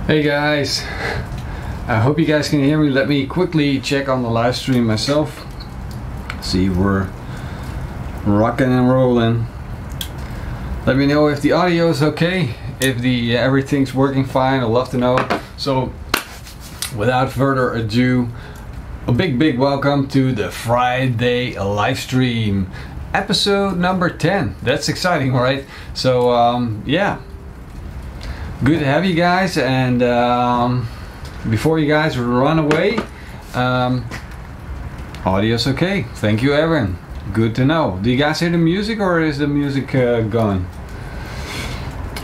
Hey guys, I hope you guys can hear me. Let me quickly check on the live stream myself. See, we're rocking and rolling. Let me know if the audio is okay, if the everything's working fine. I'd love to know. So without further ado, a big welcome to the Friday live stream, episode number 10. That's exciting, right? So yeah, good to have you guys. And before you guys run away, audio's okay. Thank you, Evan. Good to know. Do you guys hear the music, or is the music gone?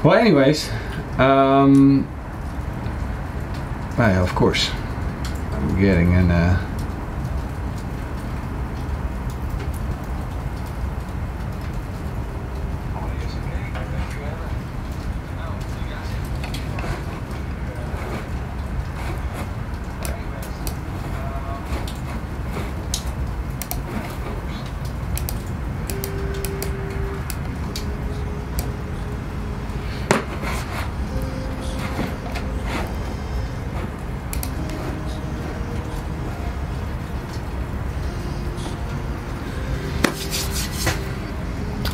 Well, anyways, well, of course, I'm getting an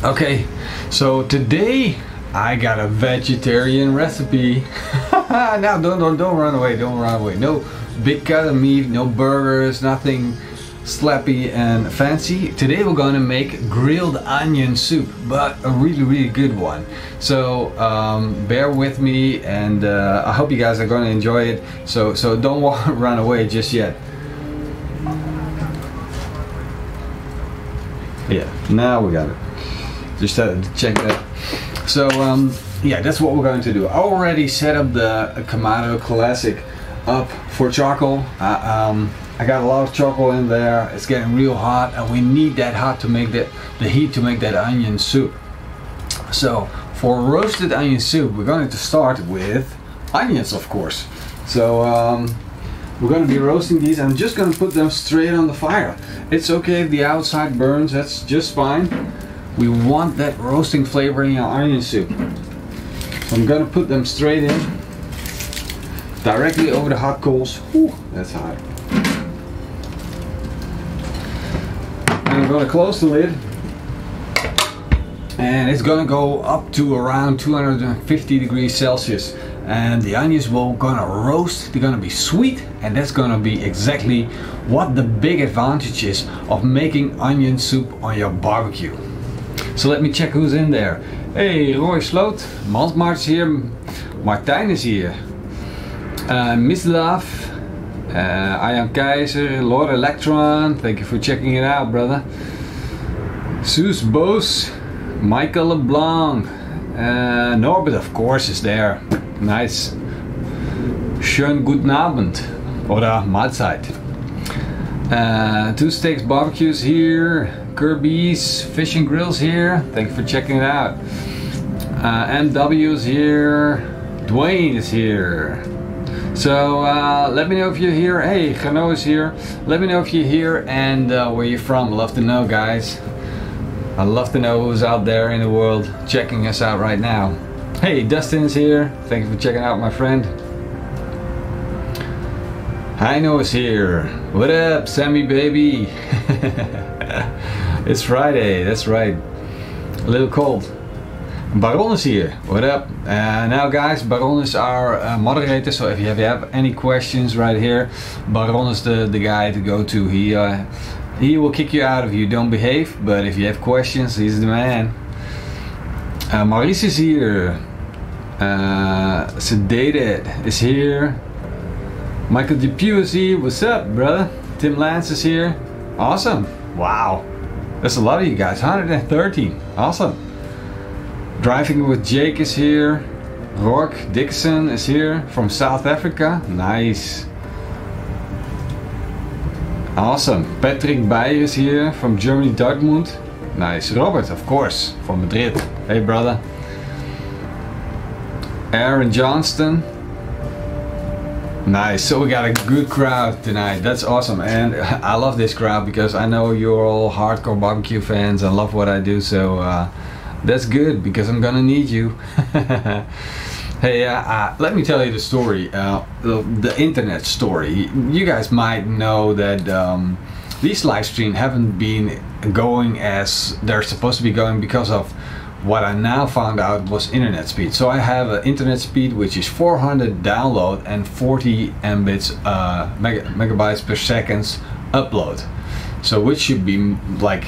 okay, so today I got a vegetarian recipe. Now don't run away, don't run away. No big cut of meat, no burgers, nothing slappy and fancy. Today we're gonna make grilled onion soup, but a really good one. So bear with me, and I hope you guys are gonna enjoy it. So don't run away just yet. Yeah, now we got it. Just had to check that. So yeah, that's what we're going to do. I already set up the Kamado Classic up for charcoal. I got a lot of charcoal in there. It's getting real hot, and we need that hot to make the heat to make that onion soup. So for roasted onion soup, we're going to start with onions, of course. So we're going to be roasting these. I'm just going to put them straight on the fire. It's okay if the outside burns, that's just fine. We want that roasting flavor in our onion soup. So I'm gonna put them straight in, directly over the hot coals. Whew, that's hot. And I'm gonna close the lid, and it's gonna go up to around 250 degrees Celsius. And the onions will gonna roast. They're gonna be sweet, and that's gonna be exactly what the big advantage is of making onion soup on your barbecue. So let me check who's in there. Hey, Roy Sloot, Mansmart's here, Martijn is here, Mislav, Arjan Keizer, Lord Electron, thank you for checking it out, brother. Soes Boos, Michael LeBlanc, Norbert of course is there, nice. Schönen guten Abend, oder Mahlzeit. Two Steaks Barbecues here. Kirby's Fishing Grills here, thank you for checking it out. MW is here, Dwayne is here. So let me know if you're here. Hey, Gano is here. Let me know if you're here and where you're from. I'd love to know, guys. I'd love to know who's out there in the world checking us out right now. Hey, Dustin is here, thank you for checking out, my friend. Heino is here. What up, Sammy baby? It's Friday, that's right. A little cold. Baron is here. What up? Now guys, Baron is our moderator, so if you have any questions right here, Baron is the guy to go to. He will kick you out if you don't behave, but if you have questions, he's the man. Maurice is here. Sedated is here. Michael Depew is here. What's up, brother? Tim Lance is here. Awesome. Wow. That's a lot of you guys. 130. Awesome. Driving with Jake is here. Rourke Dixon is here from South Africa. Nice. Awesome. Patrick Beyer is here from Germany, Dortmund. Nice. Robert, of course, from Madrid. Hey, brother. Aaron Johnston. Nice, so we got a good crowd tonight. That's awesome, and I love this crowd because I know you're all hardcore barbecue fans and love what I do, so that's good because I'm gonna need you. Hey, let me tell you the story, the internet story. You guys might know that these live streams haven't been going as they're supposed to be going because of what I now found out was internet speed. So I have an internet speed which is 400 download and 40 mbits, megabytes per second upload. So which should be like,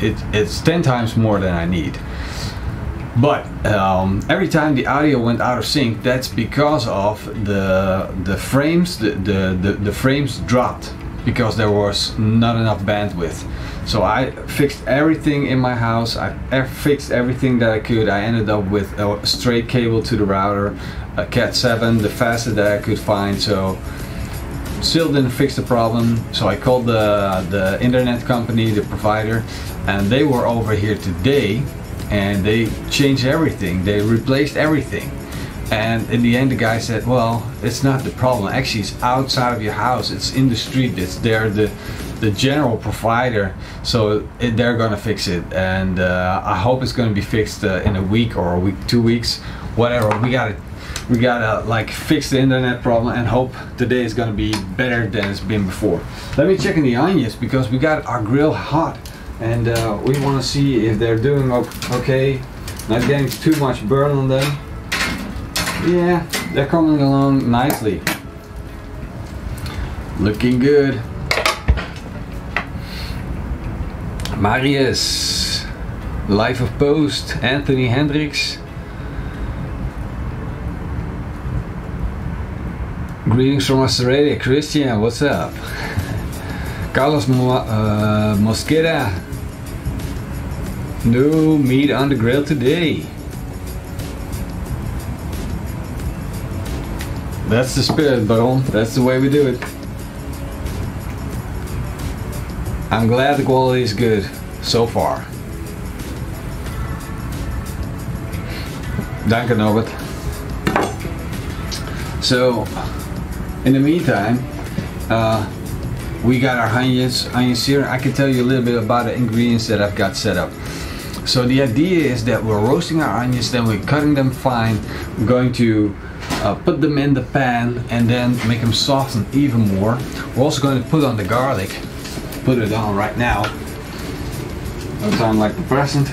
it's 10 times more than I need. But every time the audio went out of sync, that's because of the frames. The frames dropped because there was not enough bandwidth. So I fixed everything in my house. I fixed everything that I could. I ended up with a straight cable to the router, a Cat 7, the fastest that I could find. So still didn't fix the problem. So I called the internet company, the provider, and they were over here today. And they changed everything, they replaced everything. And in the end the guy said, well, it's not the problem, actually it's outside of your house, it's in the street, it's there, the general provider, so they're gonna fix it. And I hope it's gonna be fixed in a week or a week, 2 weeks, whatever. We gotta like fix the internet problem and hope today is gonna be better than it's been before. Let me check in the onions because we got our grill hot. And we want to see if they're doing okay, not getting too much burn on them. Yeah, they're coming along nicely. Looking good. Marius, Life of Post, Anthony Hendricks. Greetings from Australia, Christian, what's up? Carlos Mosquera. No meat on the grill today. That's the spirit, Baron. That's the way we do it. I'm glad the quality is good so far. Danke, Norbert. So, in the meantime, we got our onions here. I can tell you a little bit about the ingredients that I've got set up. So the idea is that we're roasting our onions, then we're cutting them fine. We're going to put them in the pan and then make them soften even more. We're also going to put on the garlic. Put it on right now. No time like the present.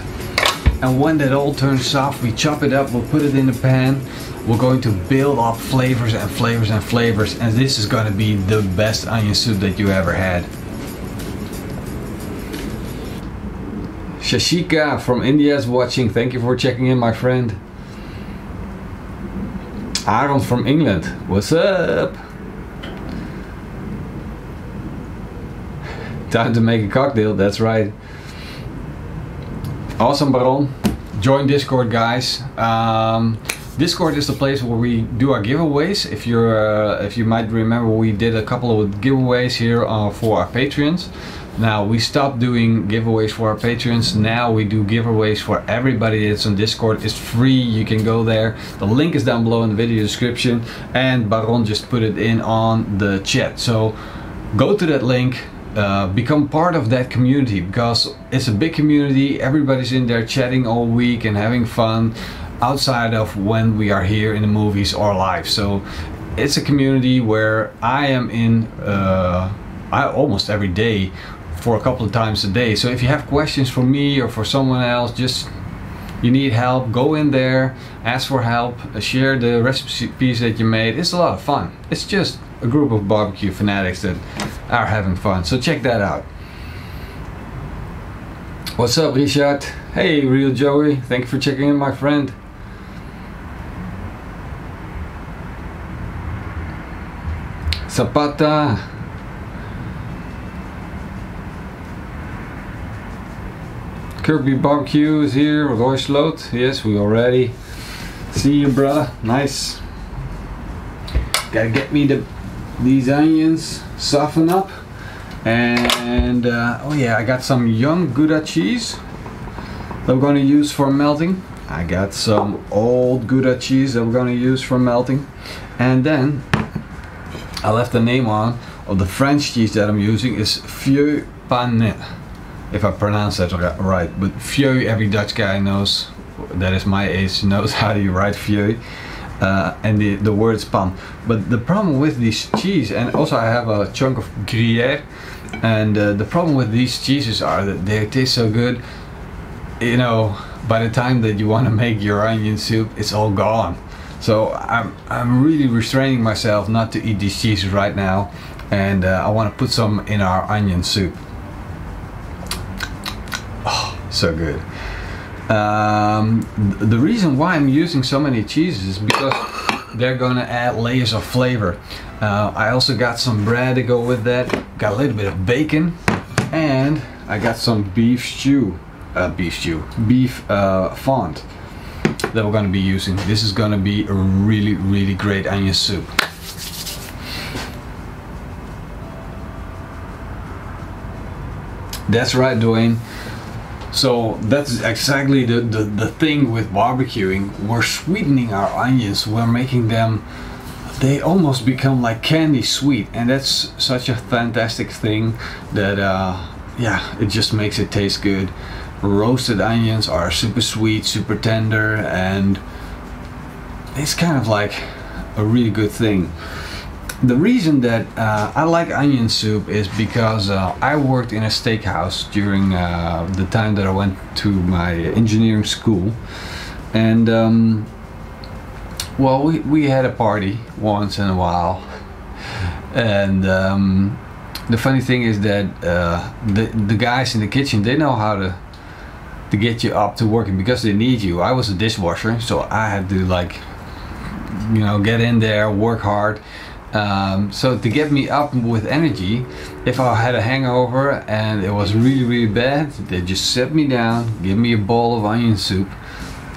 And when that all turns soft, we chop it up, we'll put it in the pan. We're going to build up flavors and flavors and flavors, and this is going to be the best onion soup that you ever had. Shashika from India is watching. Thank you for checking in, my friend. Aaron from England. What's up? Time to make a cocktail, that's right. Awesome, Baron. Join Discord, guys. Discord is the place where we do our giveaways. If you might remember, we did a couple of giveaways here for our patrons. Now we stopped doing giveaways for our patrons. Now we do giveaways for everybody that's on Discord. It's free, you can go there. The link is down below in the video description, and Baron just put it in on the chat. So go to that link, become part of that community, because it's a big community. Everybody's in there chatting all week and having fun outside of when we are here in the movies or live. So it's a community where I am in almost every day for a couple of times a day. So if you have questions for me or for someone else, just you need help, go in there, ask for help, share the recipes that you made. It's a lot of fun. It's just a group of barbecue fanatics that are having fun. So check that out. What's up, Richard? Hey, Real Joey. Thank you for checking in, my friend. Zapata. Kirby Barbecue is here. Roy Sloot. Yes, we already see you, brother. Nice. Gotta get me these onions soften up. And oh yeah, I got some young Gouda cheese that we're going to use for melting. I got some old Gouda cheese that we're going to use for melting. And then I left the name on of the French cheese that I'm using is Vieux Panne, if I pronounce that right. But Vieux, every Dutch guy knows, that is my age, knows how you write Vieux. and the word is pan. But the problem with these cheese, and also I have a chunk of Gruyere, and the problem with these cheeses are that they taste so good, you know, by the time that you want to make your onion soup, it's all gone. So I'm really restraining myself not to eat these cheeses right now, and I want to put some in our onion soup. Oh, so good. The reason why I'm using so many cheeses is because they're gonna add layers of flavor. I also got some bread to go with that, got a little bit of bacon, and I got some beef fond that we're gonna be using. This is gonna be a really great onion soup. That's right, Dwayne. So that's exactly the thing with barbecuing. We're sweetening our onions, we're making them, they almost become like candy sweet, and that's such a fantastic thing that yeah, it just makes it taste good. Roasted onions are super sweet, super tender, and it's kind of like a really good thing. The reason that I like onion soup is because I worked in a steakhouse during the time that I went to my engineering school, and well, we had a party once in a while, and the funny thing is that the guys in the kitchen, they know how to get you up to working because they need you. I was a dishwasher, so I had to, like, you know, get in there, work hard. So to get me up with energy, if I had a hangover and it was really bad, they just set me down, give me a bowl of onion soup,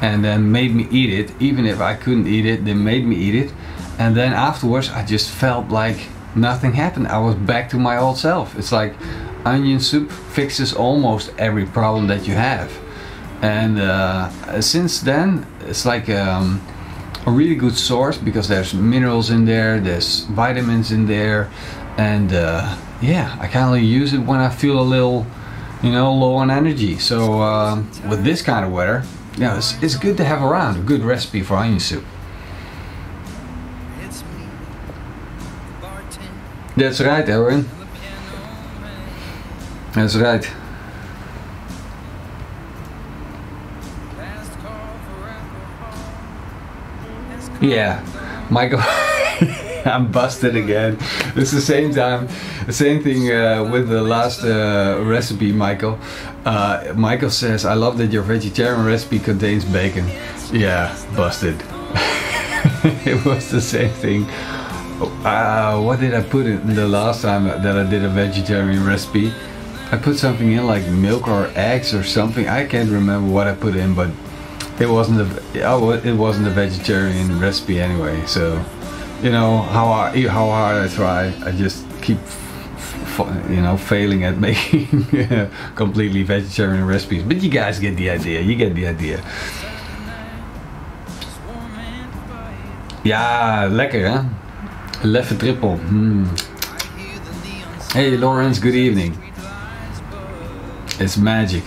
and then made me eat it. Even if I couldn't eat it, they made me eat it, and then afterwards I just felt like nothing happened. I was back to my old self. It's like onion soup fixes almost every problem that you have, and since then it's like a really good source because there's minerals in there, there's vitamins in there, and yeah, I can only use it when I feel a little, you know, low on energy. So with this kind of weather, yeah, it's good to have around a good recipe for onion soup. That's right, Aaron. That's right. Yeah, Michael, I'm busted again. It's the same time, the same thing with the last recipe, Michael. Michael says, I love that your vegetarian recipe contains bacon. Yeah, busted. It was the same thing. What did I put in the last time that I did a vegetarian recipe? I put something in like milk or eggs or something. I can't remember what I put in, but it wasn't a vegetarian recipe anyway. So, you know how hard I try, I just keep you know, failing at making completely vegetarian recipes. But you guys get the idea. You get the idea. Ja, lekker hè? Leffe triple. Hey Lawrence, good evening. It's magic.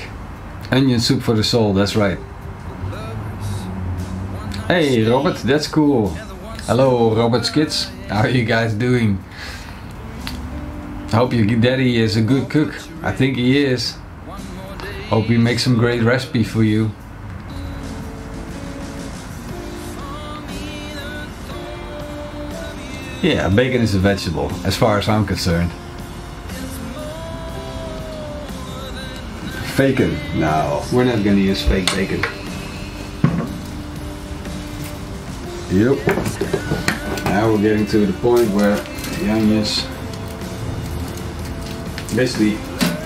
Onion soup for the soul, that's right. Hey Robert, that's cool. Hello Robert's kids, how are you guys doing? I hope your daddy is a good cook. I think he is. Hope he makes some great recipe for you. Yeah, bacon is a vegetable, as far as I'm concerned. Bacon? No, we're not gonna use fake bacon. Yep. Now we're getting to the point where the onions, basically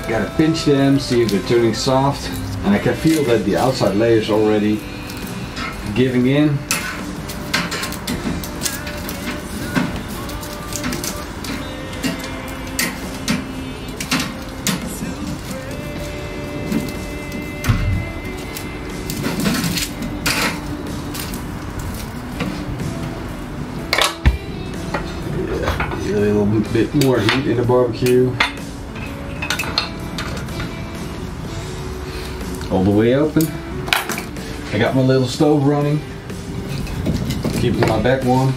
gotta pinch them, see if they're turning soft, and I can feel that the outside layer is already giving in. A little bit more heat in the barbecue. All the way open. I got my little stove running. Keeping my back warm.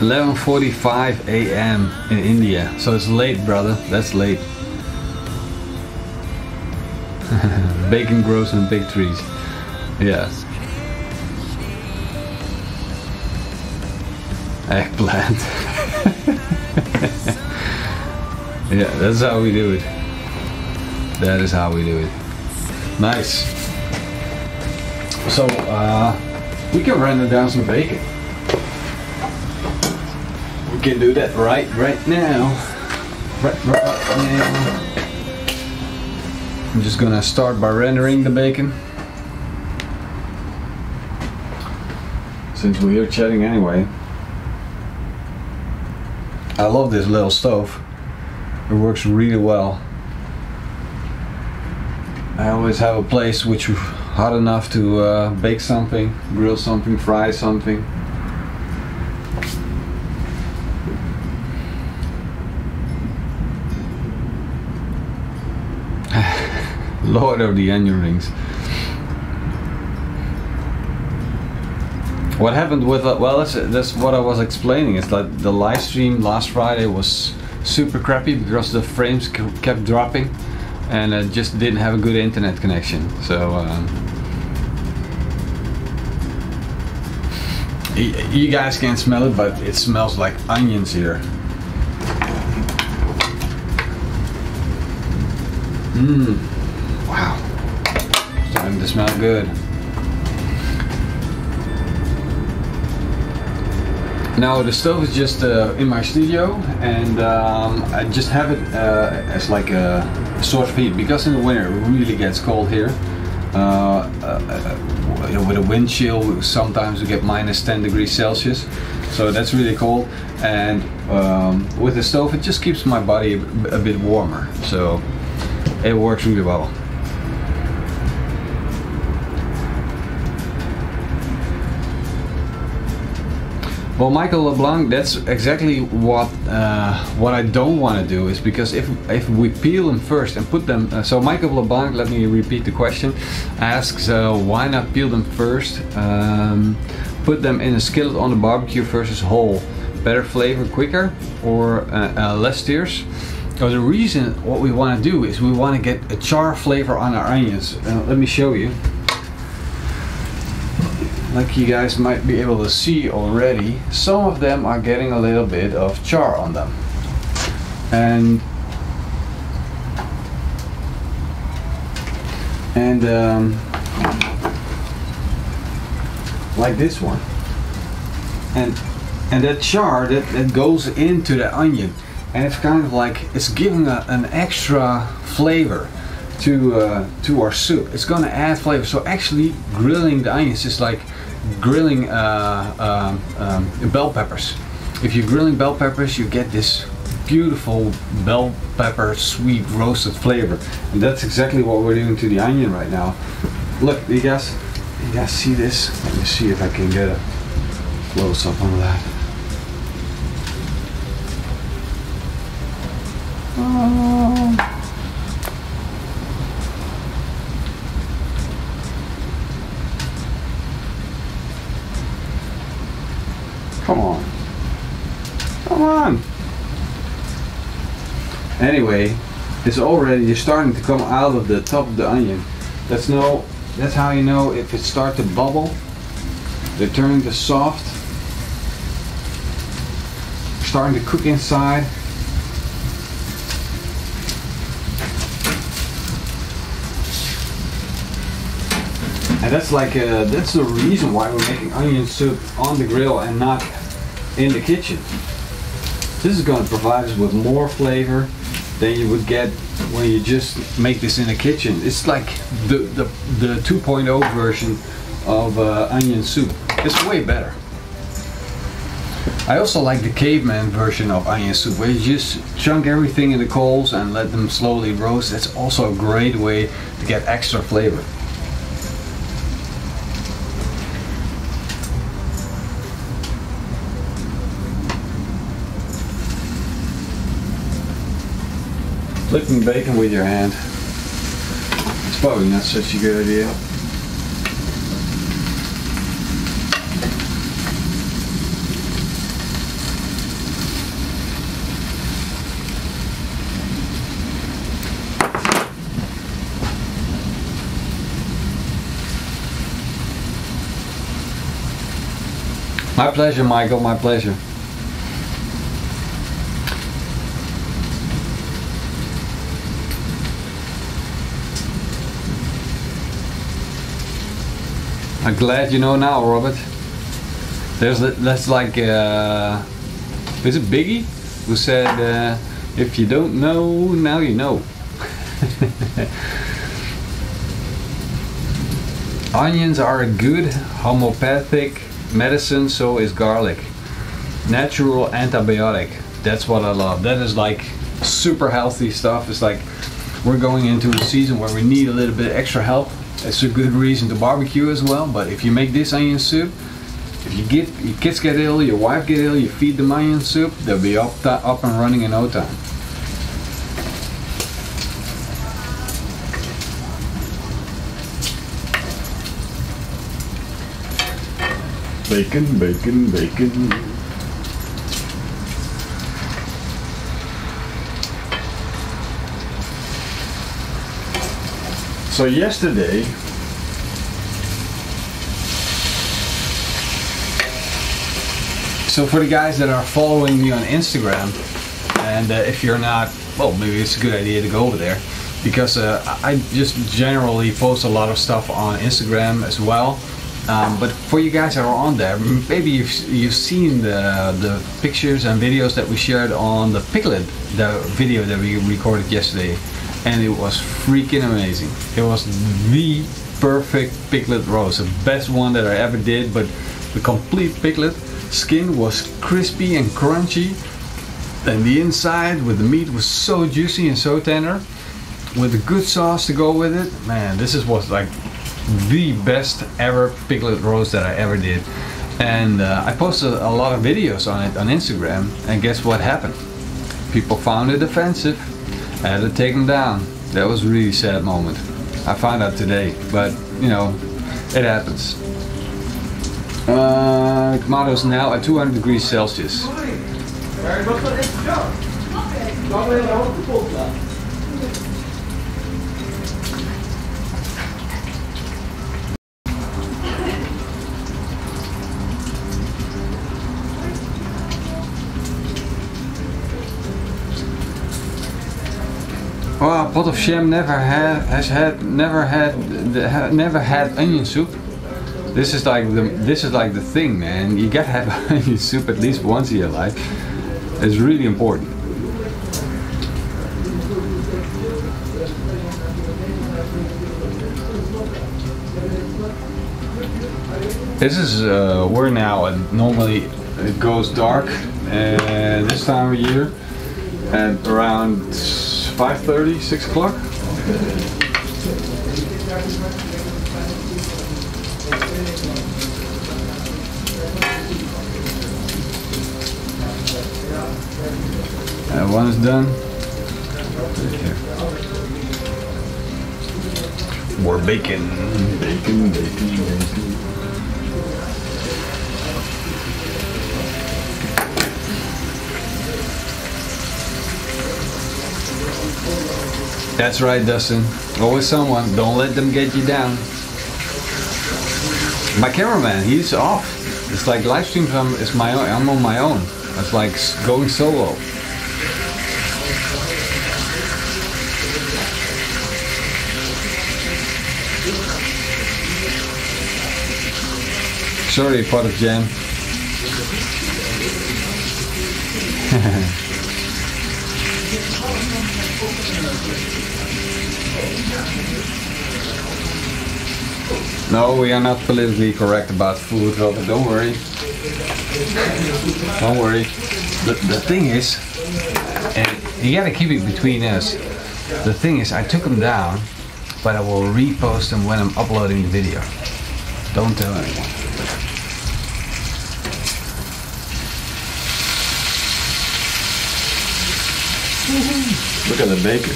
"11:45 a.m. in India," so it's late, brother. That's late. Bacon grows on big trees. Yes. Eggplant. Yeah, that's how we do it. That is how we do it. Nice. So we can render down some bacon. We can do that right now. Right now. I'm just gonna start by rendering the bacon. Since we're here chatting anyway. I love this little stove. It works really well. I always have a place which is hot enough to bake something, grill something, fry something. Lord of the onion rings. What happened with well, that's what I was explaining. It's like the live stream last Friday was super crappy because the frames kept dropping, and I just didn't have a good internet connection. So you guys can't smell it, but it smells like onions here. Wow, starting to smell good. Now the stove is just in my studio, and I just have it as like a source of heat, because in the winter it really gets cold here. With a wind chill, sometimes we get -10°C, so that's really cold. And with the stove, it just keeps my body a bit warmer, so it works really well. Well, Michael LeBlanc, that's exactly what I don't want to do, is because if we peel them first and put them, so Michael LeBlanc, let me repeat the question, asks why not peel them first, put them in a skillet on the barbecue versus whole, better flavor, quicker, or less tears? So the reason what we want to do is we want to get a char flavor on our onions. Let me show you. Like you guys might be able to see already, some of them are getting a little bit of char on them. And like this one. And that char that goes into the onion, and it's kind of like it's giving an extra flavor to our soup. It's gonna add flavor. So actually grilling the onions is like grilling bell peppers. If you're grilling bell peppers, you get this beautiful bell pepper sweet roasted flavor, and that's exactly what we're doing to the onion right now. Look, you guys see this? Let me see if I can get a close up on that. Come on. Come on. Anyway, it's already starting to come out of the top of the onion. That's how you know if it starts to bubble. They're turning to soft. Starting to cook inside. And that's the reason why we're making onion soup on the grill and not in the kitchen. This is going to provide us with more flavor than you would get when you just make this in the kitchen. It's like the 2.0 version of onion soup. It's way better. I also like the caveman version of onion soup, where you just chunk everything in the coals and let them slowly roast. That's also a great way to get extra flavor. Flipping bacon with your hand, it's probably not such a good idea. My pleasure, Michael, my pleasure. I'm glad you know now, Robert. That's like, is it Biggie who said, if you don't know, now you know. Onions are a good homeopathic medicine, so is garlic. Natural antibiotic. That's what I love. That is like super healthy stuff. It's like we're going into a season where we need a little bit extra help. It's a good reason to barbecue as well. But if you make this onion soup, if your kids get ill, your wife get ill, you feed them onion soup, they'll be up and running in no time. Bacon, bacon, bacon. So yesterday, so for the guys that are following me on Instagram, and if you're not, well, maybe it's a good idea to go over there, because I just generally post a lot of stuff on Instagram as well. But for you guys that are on there, maybe you've seen the pictures and videos that we shared on the piglet, the video that we recorded yesterday, and it was freaking amazing. It was the perfect piglet roast, the best one that I ever did. But the complete piglet skin was crispy and crunchy, and the inside with the meat was so juicy and so tender, with a good sauce to go with it. Man, this was like the best ever piglet roast that I ever did. And I posted a lot of videos on it on Instagram, and guess what happened? People found it offensive. I had to take them down. That was a really sad moment. I found out today, but you know, it happens. Tomatoes now at 200 degrees Celsius. Well, a pot of sham never had onion soup. This is like the thing, man. You gotta have onion soup at least once in your life. It's really important. This is we're now normally it goes dark this time of year at around 5:30, 6 o'clock. One is done. Here. More bacon. Bacon, bacon, bacon. That's right, Dustin. Always someone. Don't let them get you down. My cameraman, he's off. It's like live streams. I'm on my own. It's like going solo. Sorry, pot of jam. No, we are not politically correct about food, Robert, don't worry. Don't worry. The thing is, and you gotta keep it between us. The thing is, I took them down, but I will repost them when I'm uploading the video. Don't tell anyone. Look at the bacon.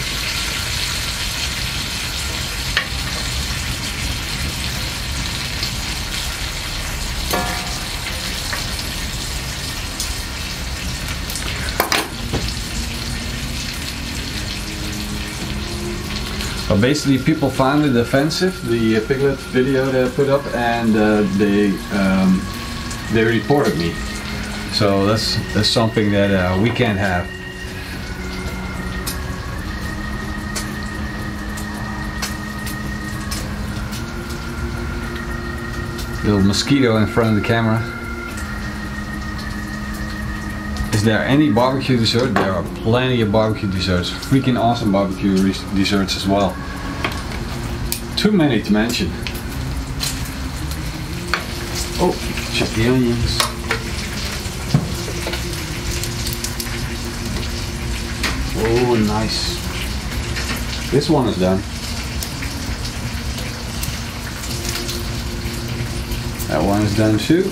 Well, basically people found it offensive, the piglet video that I put up, and they reported me. So that's something that we can't have. Little mosquito in front of the camera. Is there any barbecue dessert? There are plenty of barbecue desserts. Freaking awesome barbecue desserts as well. Too many to mention. Oh, check the onions. Oh, nice. This one is done. That one is done too.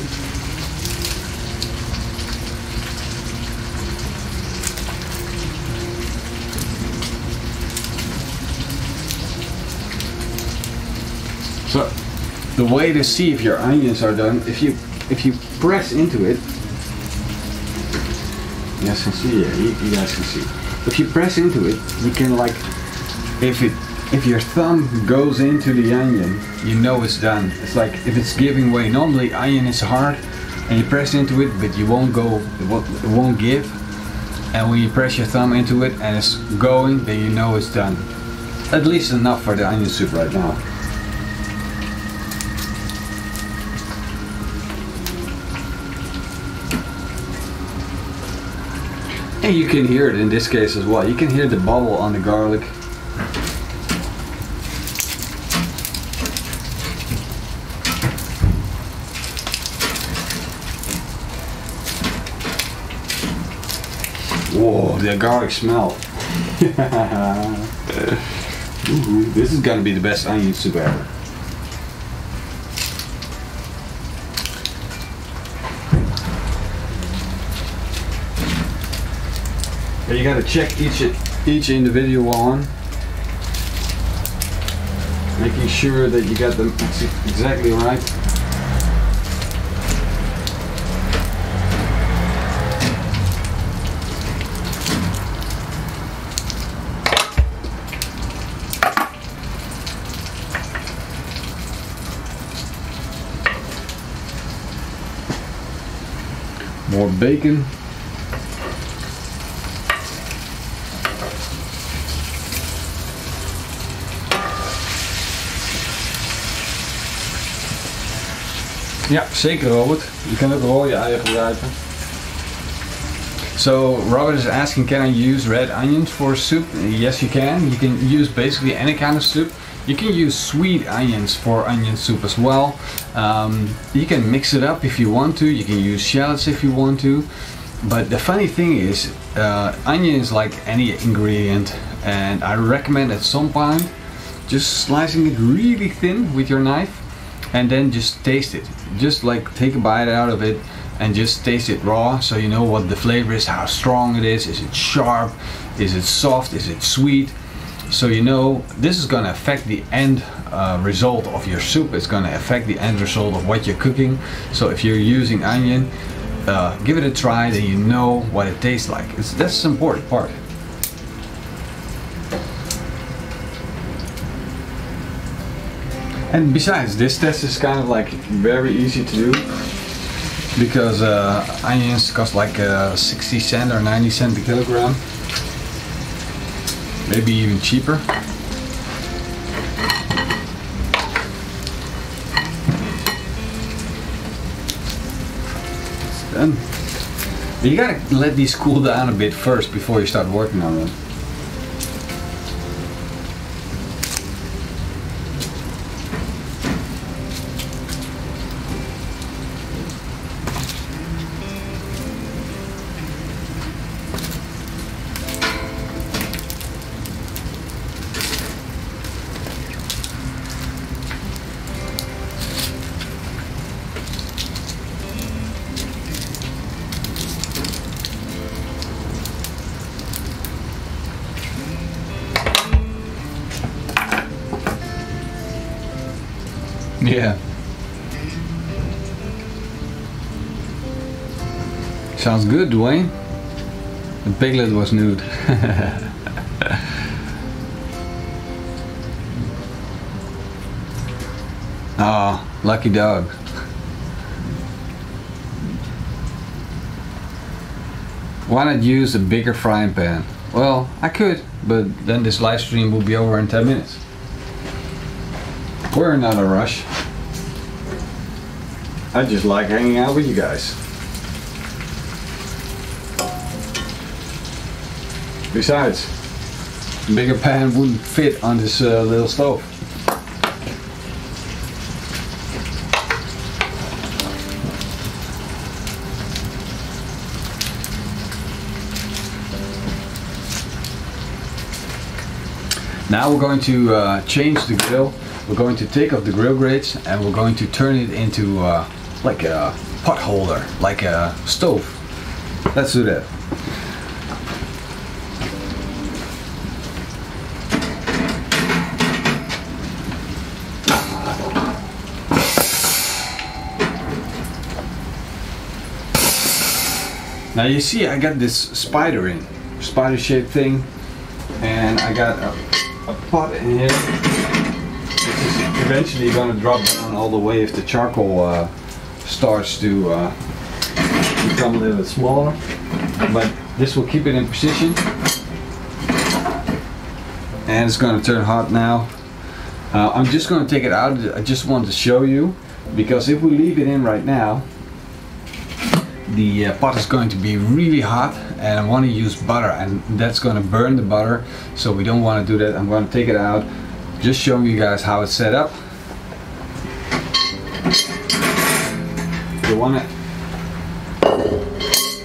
So the way to see if your onions are done, if you press into it, you guys can see. Yeah, you guys can see. If you press into it, you can like, if your thumb goes into the onion, you know it's done. It's like if it's giving way. Normally onion is hard, and you press into it, but you won't go. It won't give. And when you press your thumb into it and it's going, then you know it's done. At least enough for the onion soup right now. And you can hear it in this case as well. You can hear the bubble on the garlic. Whoa, the garlic smell. Ooh, this is gonna be the best onion soup ever. But you gotta check each individual one, making sure that you got them exactly right. More bacon. Ja, zeker Robert. Je kan ook rode eieren gebruiken. So Robert is asking, can I use red onions for soup? Yes, you can. You can use basically any kind of soup. You can use sweet onions for onion soup as well. You can mix it up if you want to. You can use shallots if you want to. But the funny thing is, onion is like any ingredient, and I recommend at some point just slicing it really thin with your knife and then just taste it. Just like take a bite out of it and just taste it raw, so you know what the flavor is, how strong it is it sharp, is it soft, is it sweet, so you know this is going to affect the end result of your soup. It's going to affect the end result of what you're cooking. So if you're using onion, give it a try, then you know what it tastes like. That's the important part. And besides, this test is kind of like very easy to do, because onions cost like 60 cents or 90 cents a kilogram, maybe even cheaper. It's done. You gotta let these cool down a bit first before you start working on them. Yeah. Sounds good, Dwayne. The piglet was nude. Oh, lucky dog. Why not use a bigger frying pan? Well, I could, but then this live stream will be over in 10 minutes. We're not in a rush. I just like hanging out with you guys. Besides, a bigger pan wouldn't fit on this little stove. Now we're going to change the grill. We're going to take off the grill grates and we're going to turn it into like a pot holder, like a stove. Let's do that. Now you see I got this spider shaped thing, and I got a pot in here. This is eventually going to drop down all the way if the charcoal starts to become a little bit smaller, but this will keep it in position. And it's going to turn hot now. I'm just going to take it out. I just wanted to show you, because if we leave it in right now, the pot is going to be really hot, and I want to use butter, and that's going to burn the butter, so we don't want to do that. I'm going to take it out, just showing you guys how it's set up.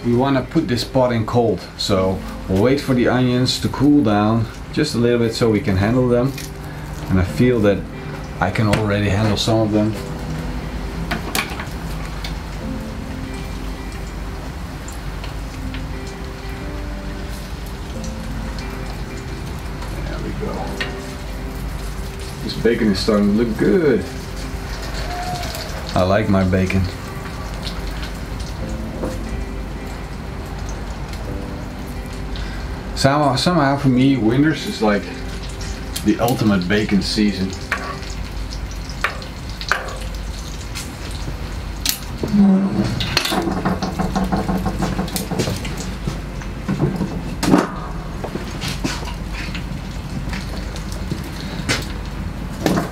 We want to put this pot in cold, so we'll wait for the onions to cool down just a little bit so we can handle them, and I feel that I can already handle some of them. This bacon is starting to look good. I like my bacon. Somehow for me, winters is like the ultimate bacon season.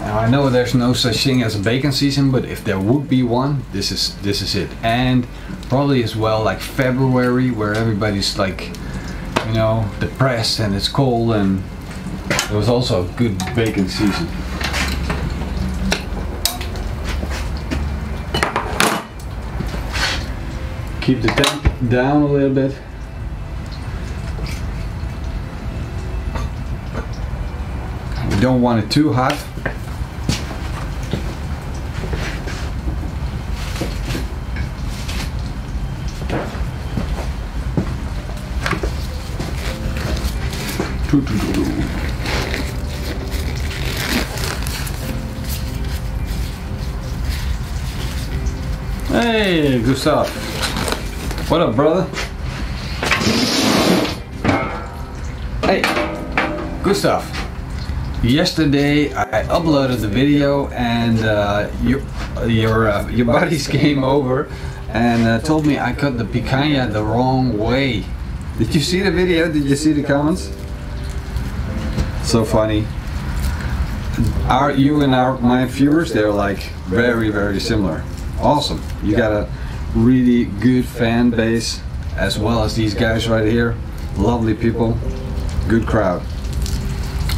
I know there's no such thing as a bacon season, but if there would be one, this is it. And probably as well like February, where everybody's like, you know, depressed and it's cold, and it was also a good bacon season. Keep the temp down a little bit. We don't want it too hot. Hey, Gustav. What up, brother? Hey, Gustav. Yesterday I uploaded the video, and your buddies came over and told me I cut the picanha the wrong way. Did you see the video? Did you see the comments? So funny. My viewers, they're like very similar. Awesome. You got a really good fan base, as well as these guys right here. Lovely people. Good crowd.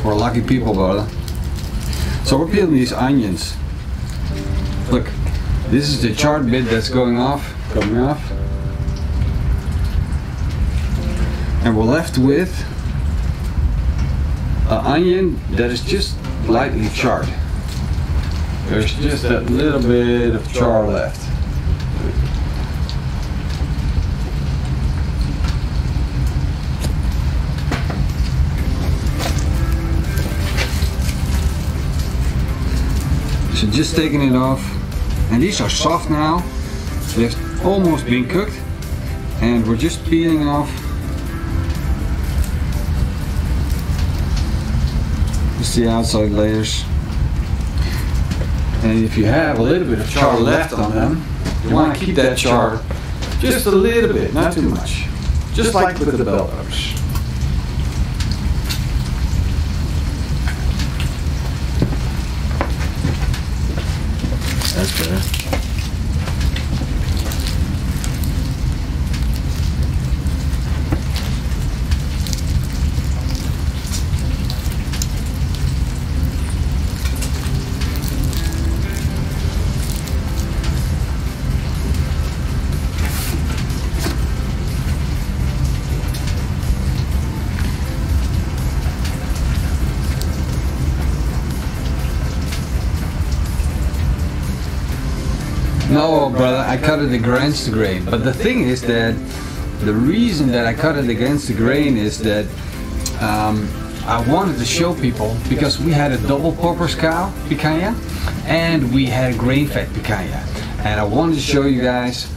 We're lucky people, brother. So we're peeling these onions. Look, this is the charred bit that's coming off. And we're left with an onion that is just lightly charred. There's just a little bit of char left. So just taking it off, and these are soft now. They've almost been cooked, and we're just peeling off just the outside layers. And if you have a little bit of char left on them, you want to keep that char just a little bit, not too much. Just like with the bell peppers. That's better. No, brother, I cut it against the grain. But the thing is that the reason that I cut it against the grain is that I wanted to show people, because we had a double purpose cow picanha and we had grain-fed picanha, and I wanted to show you guys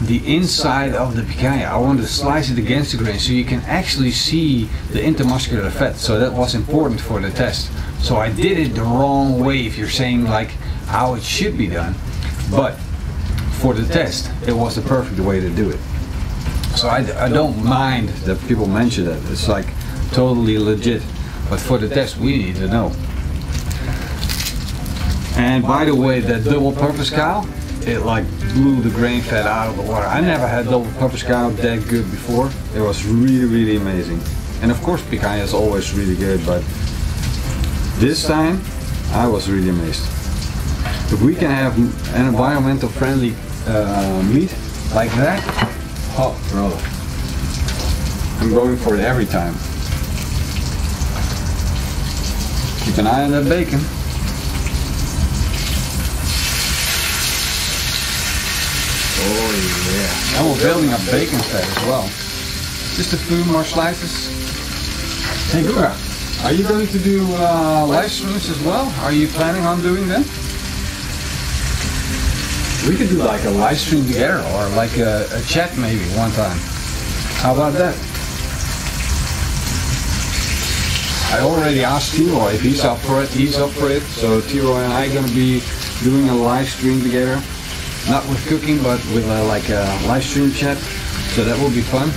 the inside of the picanha. I wanted to slice it against the grain so you can actually see the intermuscular fat. So that was important for the test. So I did it the wrong way, if you're saying like how it should be done, but for the test it was the perfect way to do it. So I don't mind that people mention that, it's like totally legit, but for the test we need to know. And by the way, that double purpose cow, it like blew the grain fat out of the water. I never had double purpose cow that good before. It was really amazing. And of course picanha is always really good, but this time I was really amazed. If we can have an environmental friendly meat like that, oh brother, I'm going for it every time. Keep an eye on that bacon. Oh yeah, and we're building up bacon fat as well. Just a few more slices. Hey Gura, are you going to do live streams as well? Are you planning on doing them? We could do like a live stream together, or like a chat maybe one time. How about that? I already asked T-Roy if he's up for it. He's up for it. So T-Roy and I are going to be doing a live stream together. Not with cooking, but with like a live stream chat. So that will be fun.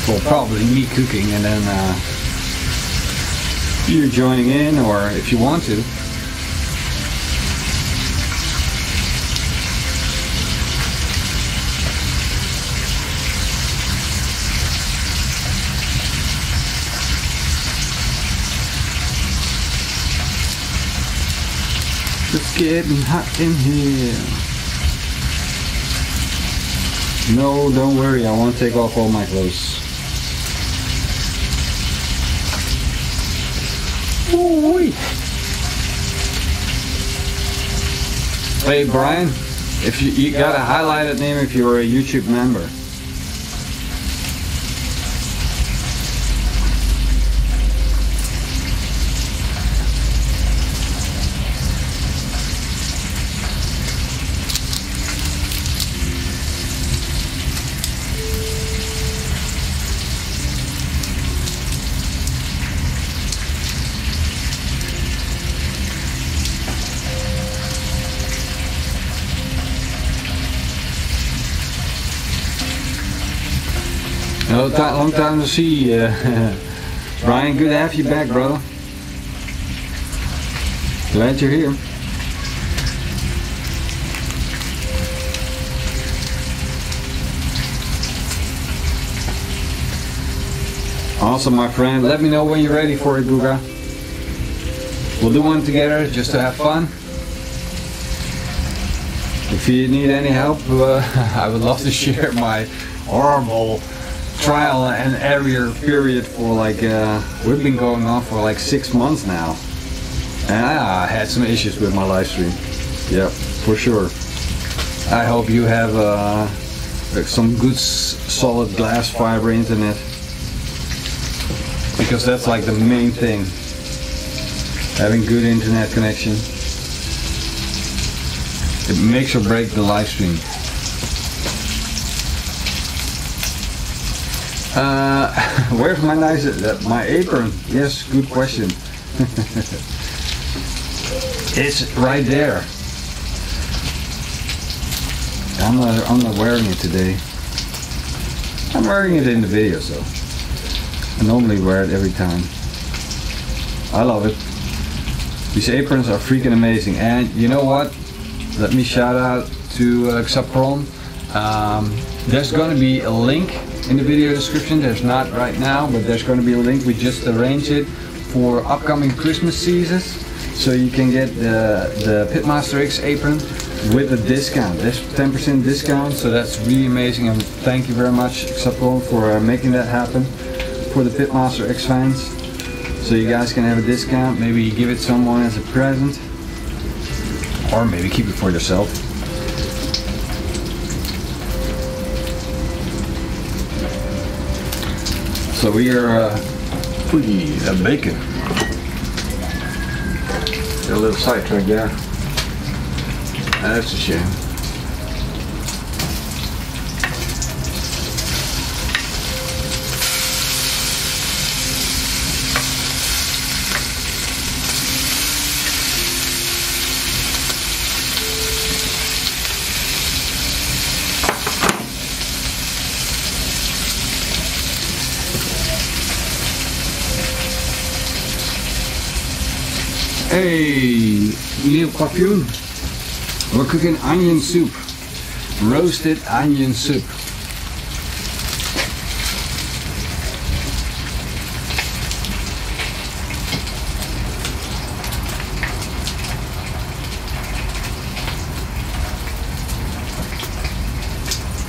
Well, probably me cooking and then you joining in, or if you want to. It's getting hot in here. No, don't worry, I won't take off all my clothes. Ooh-wee. Hey Brian, if you got a highlighted name if you're a YouTube member. Long time to see, Brian. Good to have you back, brother. Glad you're here. Awesome, my friend. Let me know when you're ready for it, Guga. We'll do one together just to have fun. If you need any help, I would love to share my horrible trial and error period for like we've been going on for like 6 months now, and I had some issues with my live stream. Yep, for sure. I hope you have some good solid glass fiber internet, because that's like the main thing, having good internet connection. It makes or breaks the live stream. Where's my nice my apron? Yes, good question. It's right there. I'm not wearing it today. I'm wearing it in the video, so I normally wear it every time. I love it. These aprons are freaking amazing, and you know what? Let me shout out to Acces. There's going to be a link in the video description. There's not right now, but there's going to be a link. We just arranged it for upcoming Christmas seasons, so you can get the Pitmaster X apron with a discount. There's 10% discount, so that's really amazing, and thank you very much Acces for making that happen for the Pitmaster X fans. So you guys can have a discount. Maybe you give it someone as a present, or maybe keep it for yourself. So we are the bacon. Got a little sidetrack there. That's a shame. Hey, Neil Papioen. We're cooking onion soup. Roasted onion soup.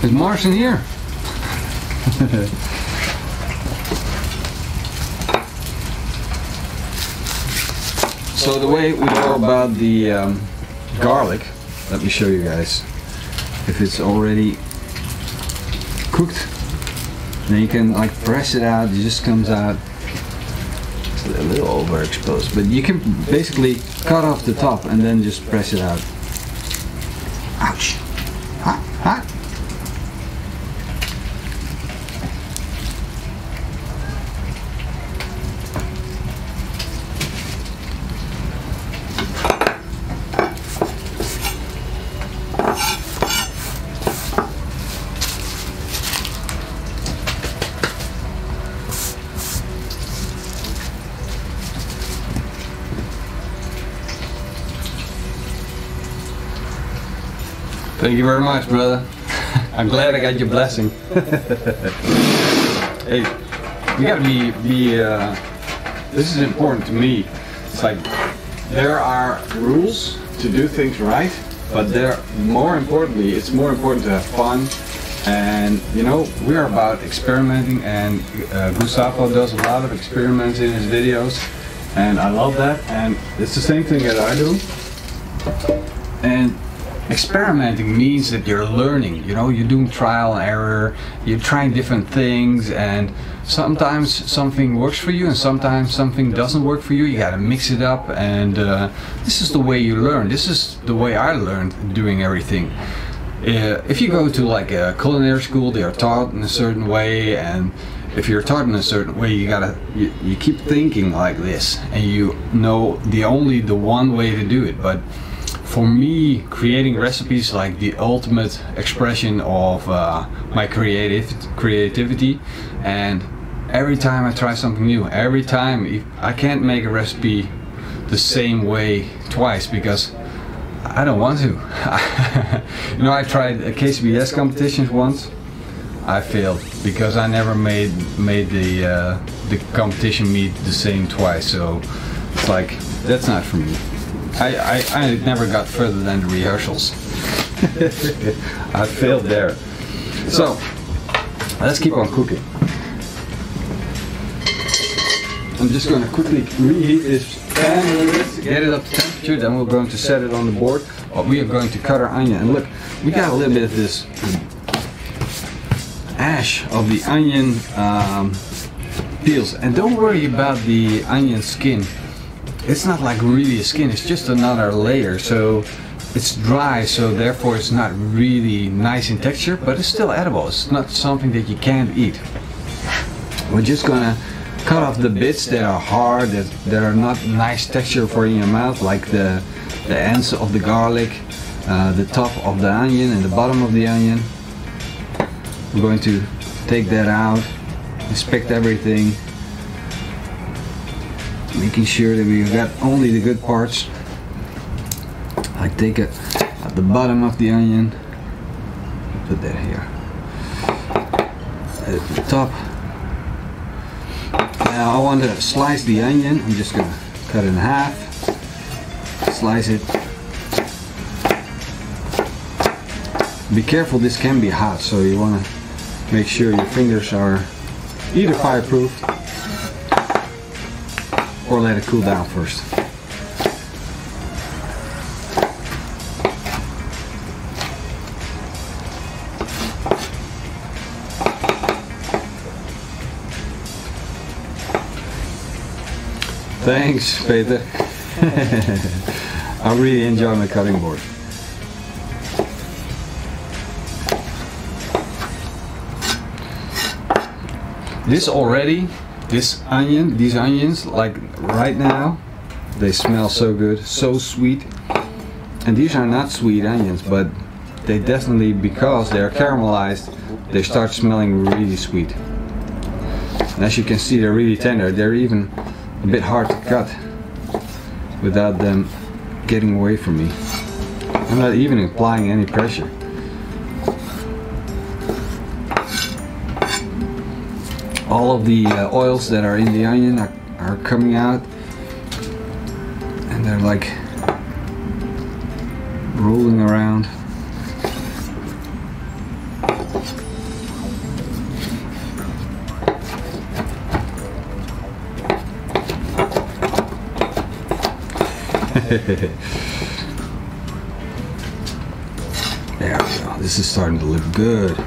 Is Marcin here? So the way we go about the garlic, let me show you guys. If it's already cooked, then you can like press it out. It just comes out. It's a little overexposed, but you can basically cut off the top and then just press it out. Ouch! Hot, hot. Thank you very much, brother. I'm glad I got your blessing. Hey, you gotta be this is important to me. It's like, there are rules to do things right, but more importantly, it's more important to have fun. And you know, we're about experimenting, and Gustavo does a lot of experiments in his videos, and I love that, and it's the same thing that I do. And experimenting means that you're learning, you know, you're doing trial and error, you're trying different things, and sometimes something works for you and sometimes something doesn't work for you. You gotta mix it up, and this is the way you learn. This is the way I learned doing everything. If you go to like a culinary school, they are taught in a certain way, and if you're taught in a certain way, you keep thinking like this, and you know the one way to do it. But for me, creating recipes like the ultimate expression of my creativity, and every time I try something new, every time I can't make a recipe the same way twice because I don't want to. You know, I tried a KCBS competitions once. I failed because I never made the competition meat the same twice. So it's like, that's not for me. I never got further than the rehearsals. I failed there. So let's keep on cooking. I'm just going to quickly reheat this pan a little bit to get it up to temperature. Then we're going to set it on the board. We are going to cut our onion. And look, we got a little bit of this ash of the onion peels. And don't worry about the onion skin. It's not like really a skin, it's just another layer. So it's dry, so therefore it's not really nice in texture, but it's still edible. It's not something that you can't eat. We're just gonna cut off the bits that are hard, that are not nice texture for in your mouth, like the ends of the garlic, the top of the onion and the bottom of the onion. We're going to take that out, inspect everything, making sure that we got only the good parts. I take it at the bottom of the onion, put that here, at the top. Now I want to slice the onion. I'm just gonna cut it in half, slice it. Be careful, this can be hot, so you want to make sure your fingers are either fireproof or let it cool down first. Thanks, Peter. I really enjoy my cutting board. These onions, like right now, they smell so good, so sweet. And these are not sweet onions, but they definitely, because they are caramelized, they start smelling really sweet. And as you can see, they're really tender. They're even a bit hard to cut without them getting away from me. I'm not even applying any pressure. All of the oils that are in the onion are coming out, and they're like rolling around. There we go. This is starting to look good.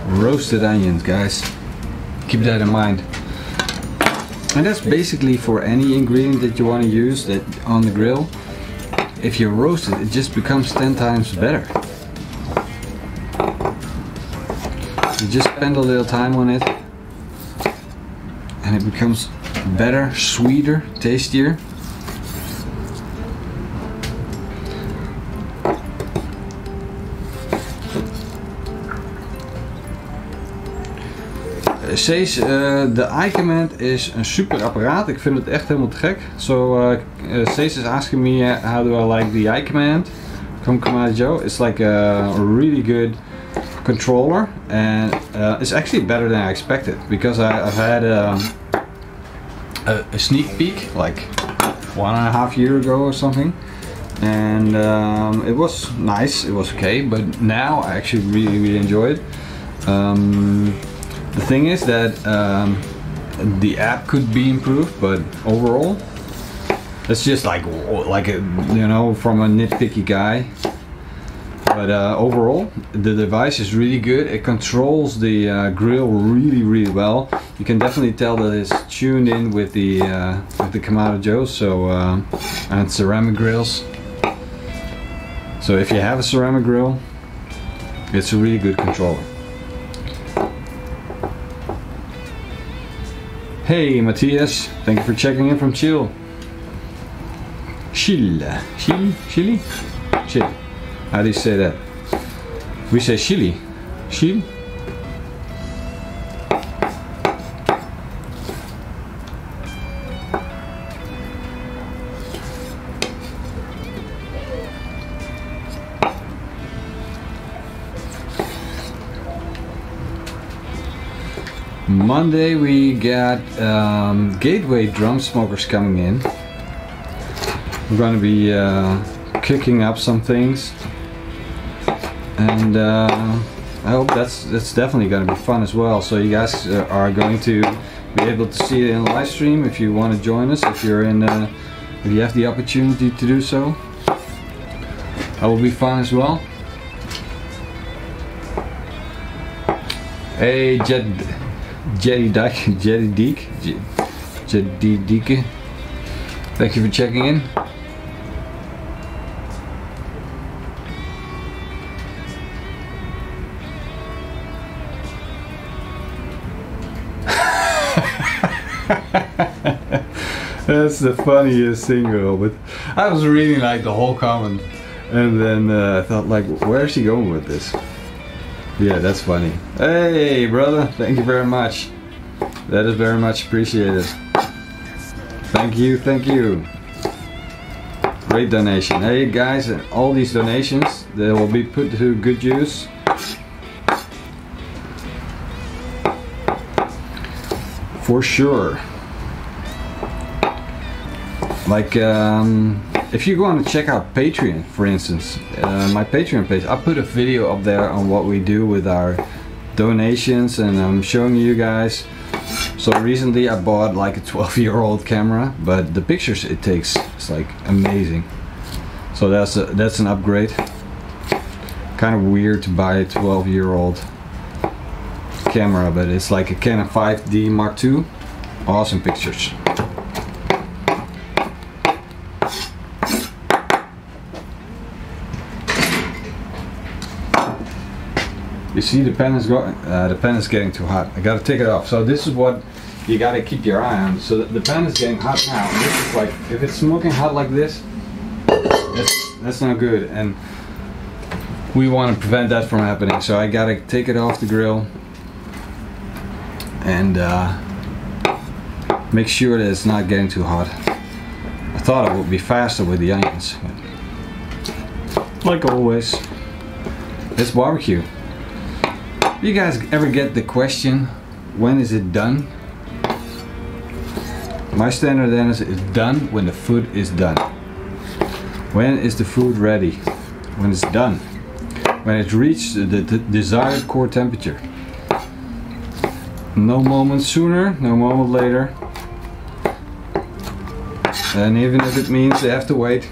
Roasted onions, guys. Keep that in mind. And that's basically for any ingredient that you want to use that on the grill. If you roast it, it just becomes 10 times better. You just spend a little time on it and it becomes better, sweeter, tastier. Acces, de iCommand is een super apparaat. Ik vind het echt helemaal te gek. Acces is asking me how do I like the iCommand. Come on, Joe. It's like a really good controller, and it's actually better than I expected, because I've had a sneak peek like 1.5 years ago or something, and it was nice. It was okay, but now I actually really enjoy it. The thing is that the app could be improved, but overall, it's just like you know, from a nitpicky guy. But overall, the device is really good. It controls the grill really well. You can definitely tell that it's tuned in with the Kamado Joe, and ceramic grills. So if you have a ceramic grill, it's a really good controller. Hey Matthias, thank you for checking in from Chile. Chile? How do you say that? We say Chile. Chile? Monday we got Gateway drum smokers coming in. We're going to be cooking up some things, and I hope that's definitely going to be fun as well. So you guys are going to be able to see it in the live stream if you want to join us. If you're in, if you have the opportunity to do so, that will be fun as well. Hey Jetty Deek, thank you for checking in. That's the funniest thing, Robert. I was reading like the whole comment, and then I thought like, where is he going with this? Yeah, that's funny. Hey, brother, thank you very much. That is very much appreciated. Thank you, thank you. Great donation. Hey guys, all these donations, they will be put to good use. For sure. Like, if you want to check out Patreon, for instance, my Patreon page, I put a video up there on what we do with our donations, and I'm showing you guys. So recently I bought like a 12-year-old camera, but the pictures it takes is like amazing. So that's an upgrade. Kind of weird to buy a 12-year-old camera, but it's like a Canon 5D Mark II. Awesome pictures. You see the pen is going. The pen is getting too hot. I gotta take it off. So this is what you gotta keep your eye on. So the pen is getting hot now. And this is like, if it's smoking hot like this, that's not good, and we want to prevent that from happening. So I gotta take it off the grill and make sure that it's not getting too hot. I thought it would be faster with the onions, but like always, it's barbecue. You guys ever get the question, when is it done? My standard answer is done when the food is done. When is the food ready? When it's done. When it's reached the desired core temperature. No moment sooner, no moment later. And even if it means they have to wait,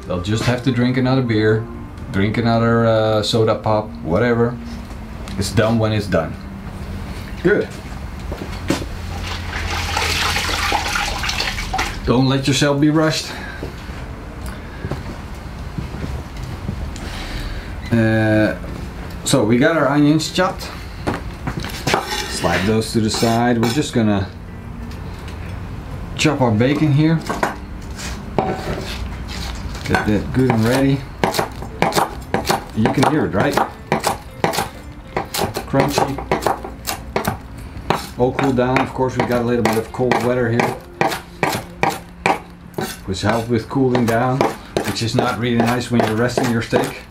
they'll just have to drink another beer, drink another soda pop, whatever. It's done when it's done. Good. Don't let yourself be rushed. So we got our onions chopped. Slide those to the side. We're just gonna chop our bacon here. Get that good and ready. You can hear it, right? Crunchy. All cooled down. Of course, we got a little bit of cold weather here, which helps with cooling down, which is not really nice when you're resting your steak.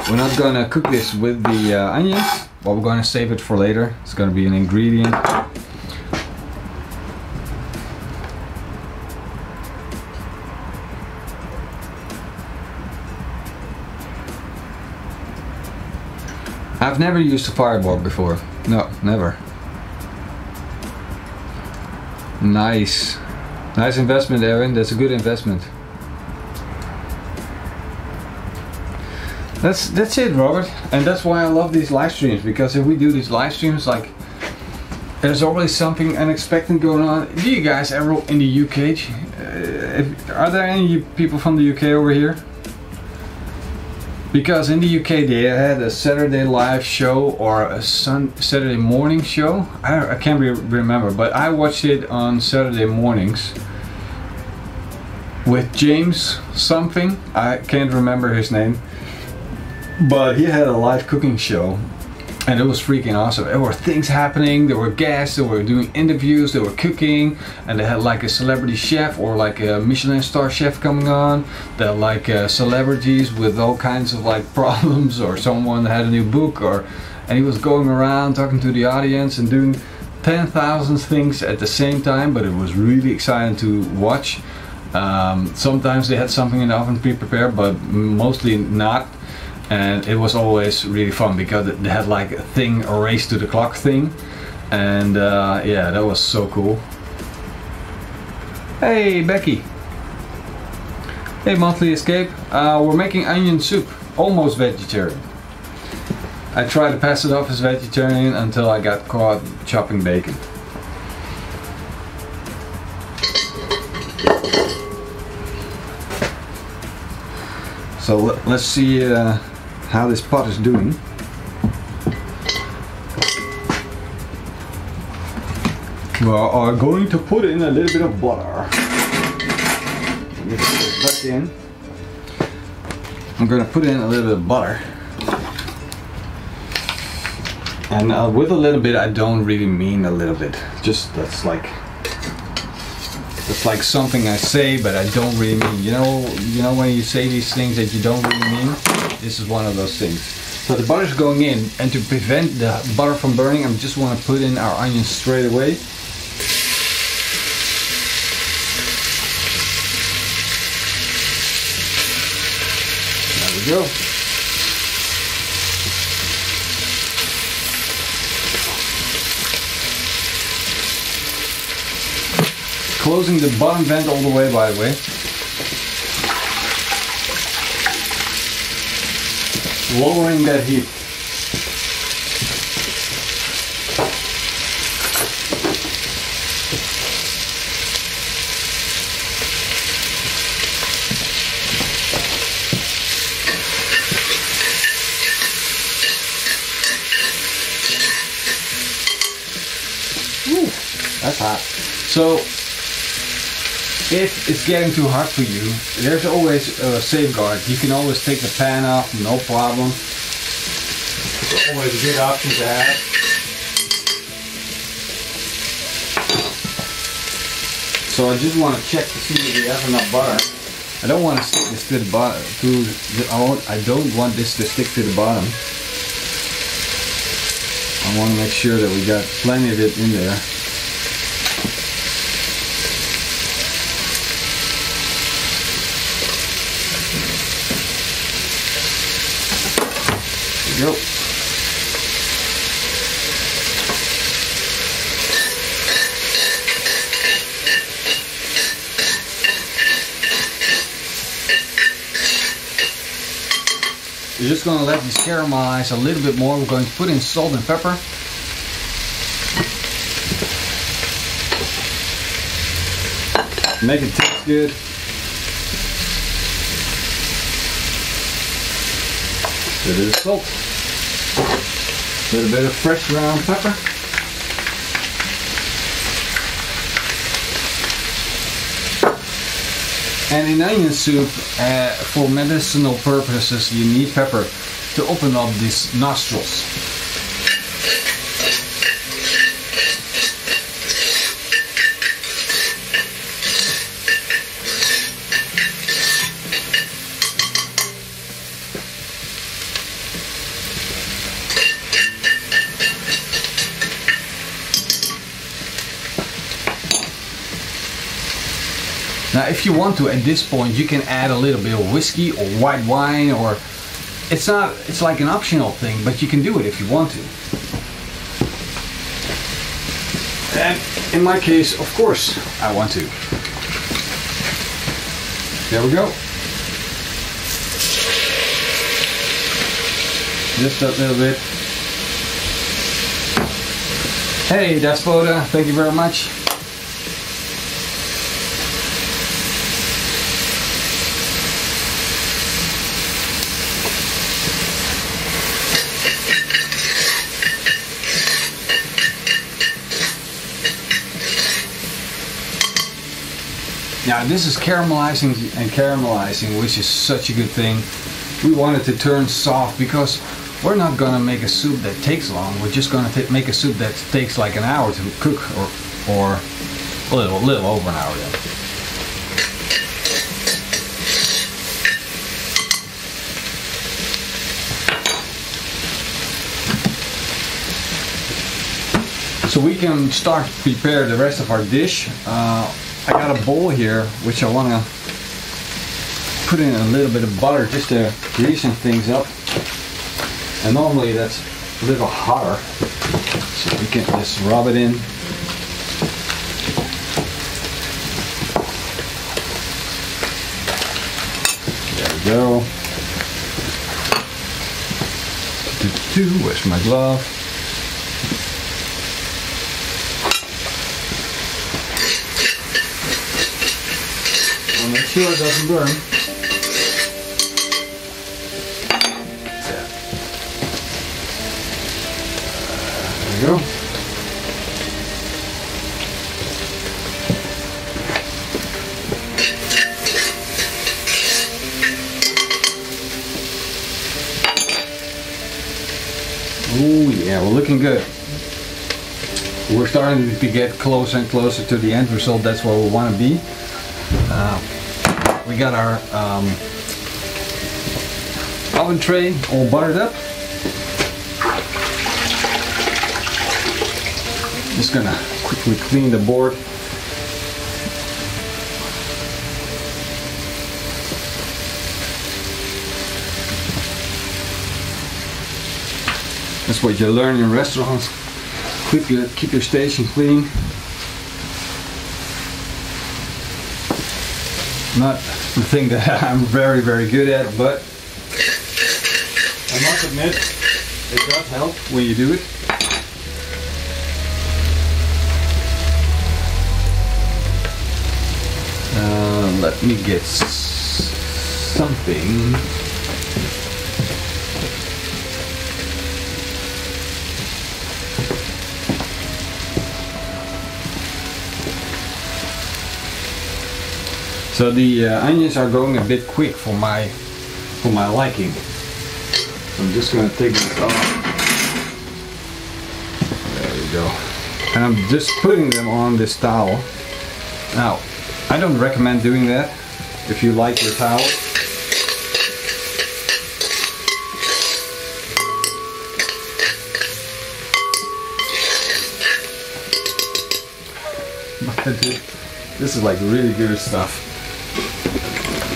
We're not gonna cook this with the onions, but we're gonna save it for later. It's gonna be an ingredient. I've never used a fireboard before. No, never. Nice. Nice investment, Aaron. That's a good investment. That's it, Robert. And that's why I love these live streams, because if we do these live streams, like, there's always something unexpected going on. Do you guys ever in the UK? Are there any people from the UK over here? Because in the UK they had a Saturday live show or a Saturday morning show. I can't remember, but I watched it on Saturday mornings with James something. I can't remember his name, but he had a live cooking show, and it was freaking awesome. There were things happening, there were guests, they were doing interviews, they were cooking, and they had like a celebrity chef or like a Michelin star chef coming on. They had like celebrities with all kinds of like problems, or someone had a new book, and he was going around talking to the audience and doing 10,000 things at the same time, but it was really exciting to watch. Sometimes they had something in the oven pre-prepared, but mostly not. And it was always really fun because they had like a thing, a race to the clock thing, and yeah, that was so cool. Hey Becky. Hey Monthly Escape. We're making onion soup, almost vegetarian. I tried to pass it off as vegetarian until I got caught chopping bacon. So let's see how this pot is doing. We are going to put in a little bit of butter. Let me put this back in. I'm going to put in a little bit of butter. And with a little bit, I don't really mean a little bit. Just that's like something I say, but I don't really mean. You know when you say these things that you don't really mean. This is one of those things. So the butter is going in, and to prevent the butter from burning, I just want to put in our onions straight away. There we go. Closing the bottom vent all the way, by the way. Lowering that heat. Woo, that's hot. So, if it's getting too hot for you, there's always a safeguard. You can always take the pan off, no problem. It's always a good option to have. So I just want to check to see if we have enough butter. I don't want to stick this to the bottom. I don't want this to stick to the bottom. I want to make sure that we got plenty of it in there. Go. We're just going to let these caramelize a little bit more. We're going to put in salt and pepper. Make it taste good. A little bit of salt, a little bit of fresh ground pepper, and in onion soup, for medicinal purposes, you need pepper to open up these nostrils. Now if you want to, at this point, you can add a little bit of whiskey or white wine, or it's like an optional thing, but you can do it if you want to. And in my case, of course, I want to. There we go. Just a little bit. Hey, Despota, thank you very much. Now this is caramelizing and caramelizing, which is such a good thing. We want it to turn soft because we're not going to make a soup that takes long. We're just going to make a soup that takes like an hour to cook, or a little over an hour then. So we can start to prepare the rest of our dish. I got a bowl here which I want to put in a little bit of butter just to grease things up. And normally that's a little hotter, so we can just rub it in. There we go. Where's my glove? I'll make sure it doesn't burn. There we go. Oh yeah, we're looking good. We're starting to get closer and closer to the end result. That's where we want to be. We got our oven tray all buttered up. Just gonna quickly clean the board. That's what you learn in restaurants. Keep your station clean. Not the thing that I'm very good at, but I must admit it does help when you do it. Let me get something. So the onions are going a bit quick for my liking. So I'm just going to take this off. There we go. And I'm just putting them on this towel. Now, I don't recommend doing that if you like your towel. But this is like really good stuff.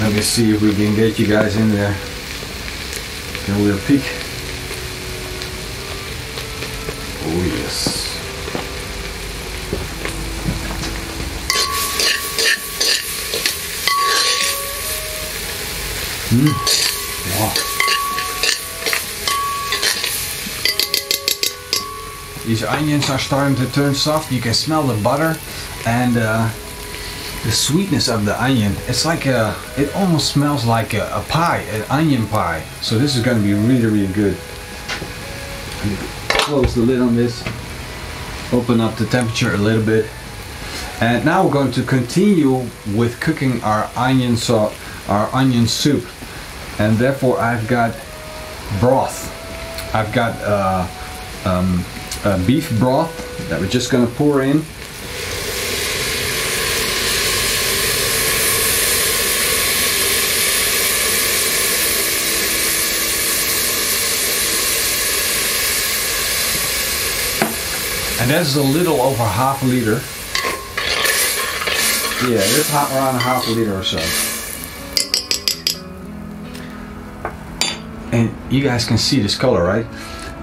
Let me see if we can get you guys in there. Get a little peek. Oh yes. Wow. These onions are starting to turn soft. You can smell the butter and the sweetness of the onion. It's like it almost smells like a pie, an onion pie. So this is going to be really good. Close the lid on this. Open up the temperature a little bit. And now we're going to continue with cooking our onion soup. And therefore I've got broth. I've got beef broth that we're just going to pour in. And that's a little over half a liter. Yeah, it's around half a liter or so. And you guys can see this color, right?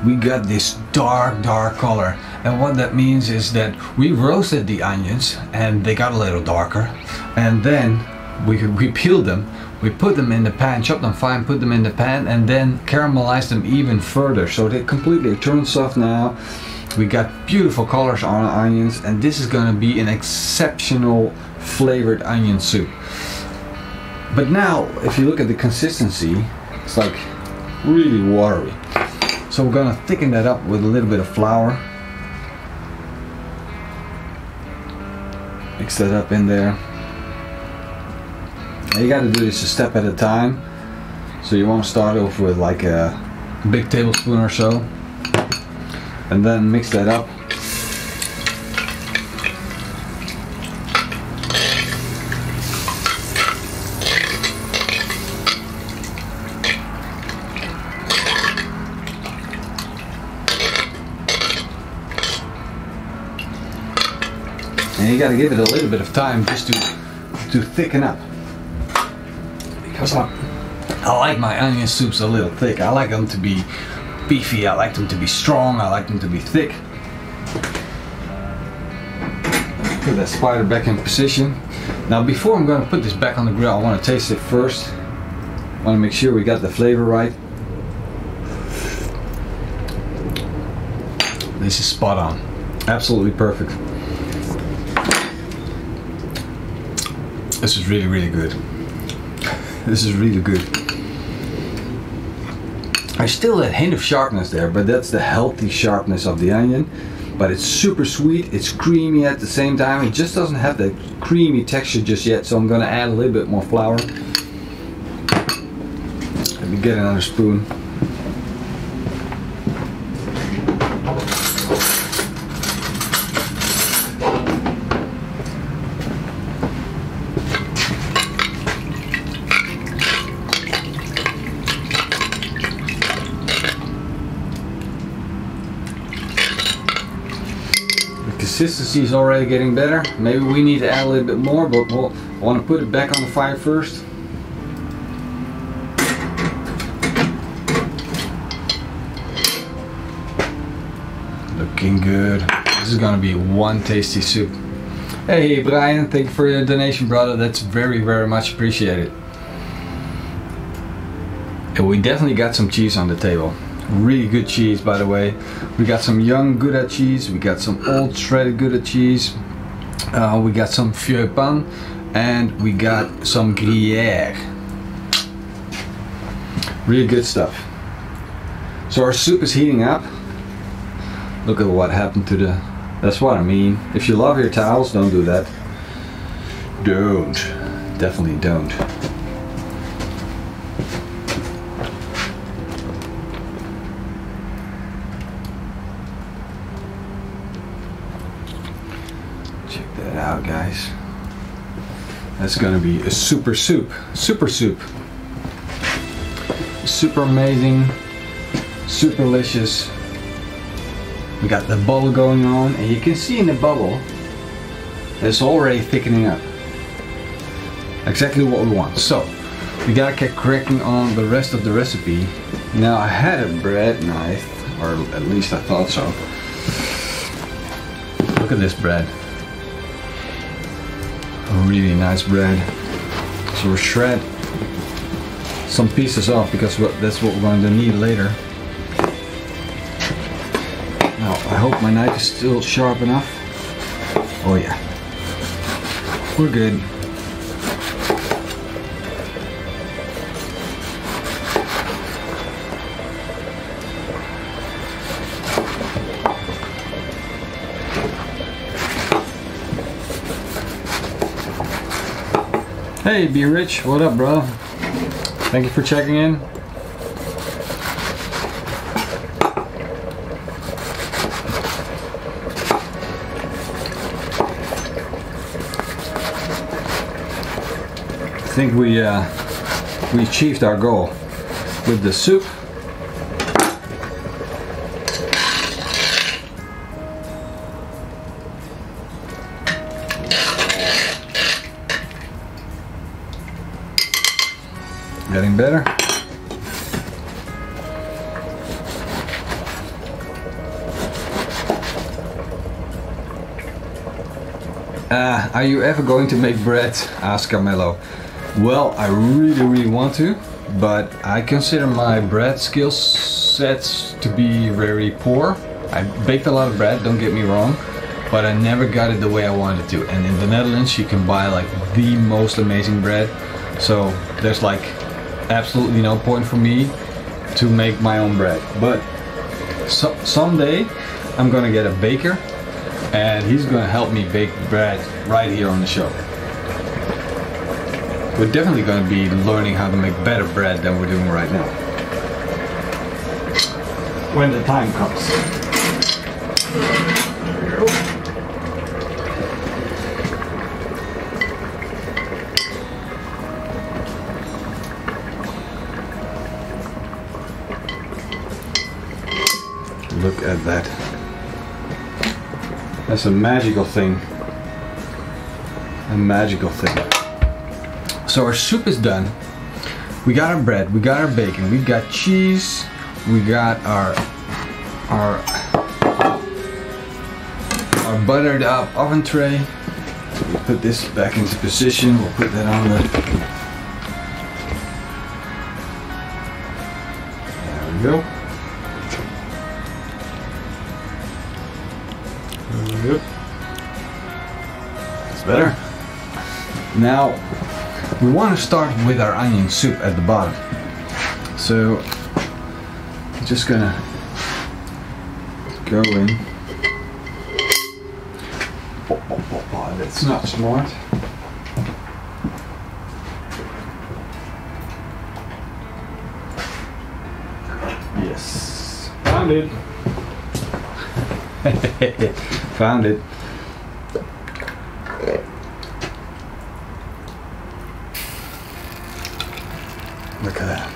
We got this dark color, and what that means is that we roasted the onions and they got a little darker, and then we peeled them, we put them in the pan, chopped them fine, put them in the pan, and then caramelized them even further, so they completely turned soft now. We got beautiful colors on our onions, and this is going to be an exceptional flavored onion soup. But now if you look at the consistency, it's like really watery. So we're gonna thicken that up with a little bit of flour. Mix that up in there. And you gotta do this a step at a time. So you won't start off with like a big tablespoon or so. And then mix that up. And you got to give it a little bit of time just to thicken up, because I like my onion soups a little thick. I like them to be beefy, I like them to be strong, I like them to be thick. Put that spider back in position. Now before I'm going to put this back on the grill, I want to taste it first. I want to make sure we got the flavor right. This is spot on, absolutely perfect. This is really good. This is really good. There's still that hint of sharpness there, but that's the healthy sharpness of the onion. But it's super sweet, it's creamy at the same time. It just doesn't have that creamy texture just yet, so I'm gonna add a little bit more flour. Let me get another spoon. consistency is already getting better. Maybe we need to add a little bit more, but we'll want to put it back on the fire first. Looking good. This is gonna be one tasty soup. Hey Brian, thank you for your donation, brother. That's very, very much appreciated. And we definitely got some cheese on the table. Really good cheese, by the way. We got some young Gouda cheese. We got some old shredded Gouda cheese. We got some vieux pain, and we got some Gruyere. Really good stuff. So our soup is heating up. Look at what happened to the... That's what I mean. If you love your towels, don't do that. Don't. Definitely don't. Check that out, guys. That's gonna be a super soup. Super soup. Super amazing. Super delicious. We got the bubble going on, and you can see in the bubble it's already thickening up. Exactly what we want. So we gotta get cracking on the rest of the recipe. Now I had a bread knife, or at least I thought so. Look at this bread. A really nice bread. So we'll shred some pieces off because that's what we're going to need later. Now, I hope my knife is still sharp enough. Oh yeah. We're good. Hey, Be Rich, what up, bro? Thank you for checking in. I think we achieved our goal with the soup. Getting better. Are you ever going to make bread? Asked Carmelo. Well, I really want to, but I consider my bread skill sets to be very poor. I baked a lot of bread, don't get me wrong, but I never got it the way I wanted to. And in the Netherlands you can buy like the most amazing bread, so there's like absolutely no point for me to make my own bread. But someday I'm gonna get a baker and he's gonna help me bake bread right here on the show. We're definitely going to be learning how to make better bread than we're doing right now. When the time comes. There we go. Look at that. That's a magical thing. A magical thing. So our soup is done. We got our bread, we got our bacon, we got cheese, we got our buttered up oven tray. We'll put this back into position. We'll put that on the... There we go. There we go. That's better. Now, we want to start with our onion soup at the bottom. So, I'm just gonna go in. Oh, that's not smart. Yes, found it. Found it. Look at that.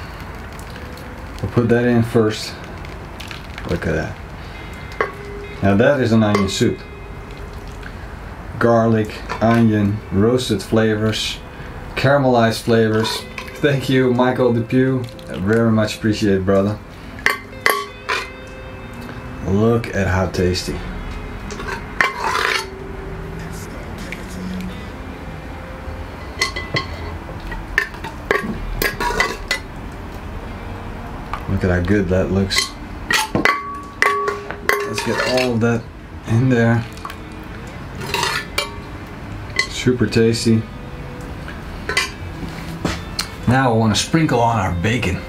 We'll put that in first. Look at that. Now that is an onion soup. garlic, onion, roasted flavors, caramelized flavors. Thank you, Michael Depew. Very much appreciated, brother. Look at how tasty. Look at how good that looks. Let's get all of that in there. Super tasty. Now I want to sprinkle on our bacon.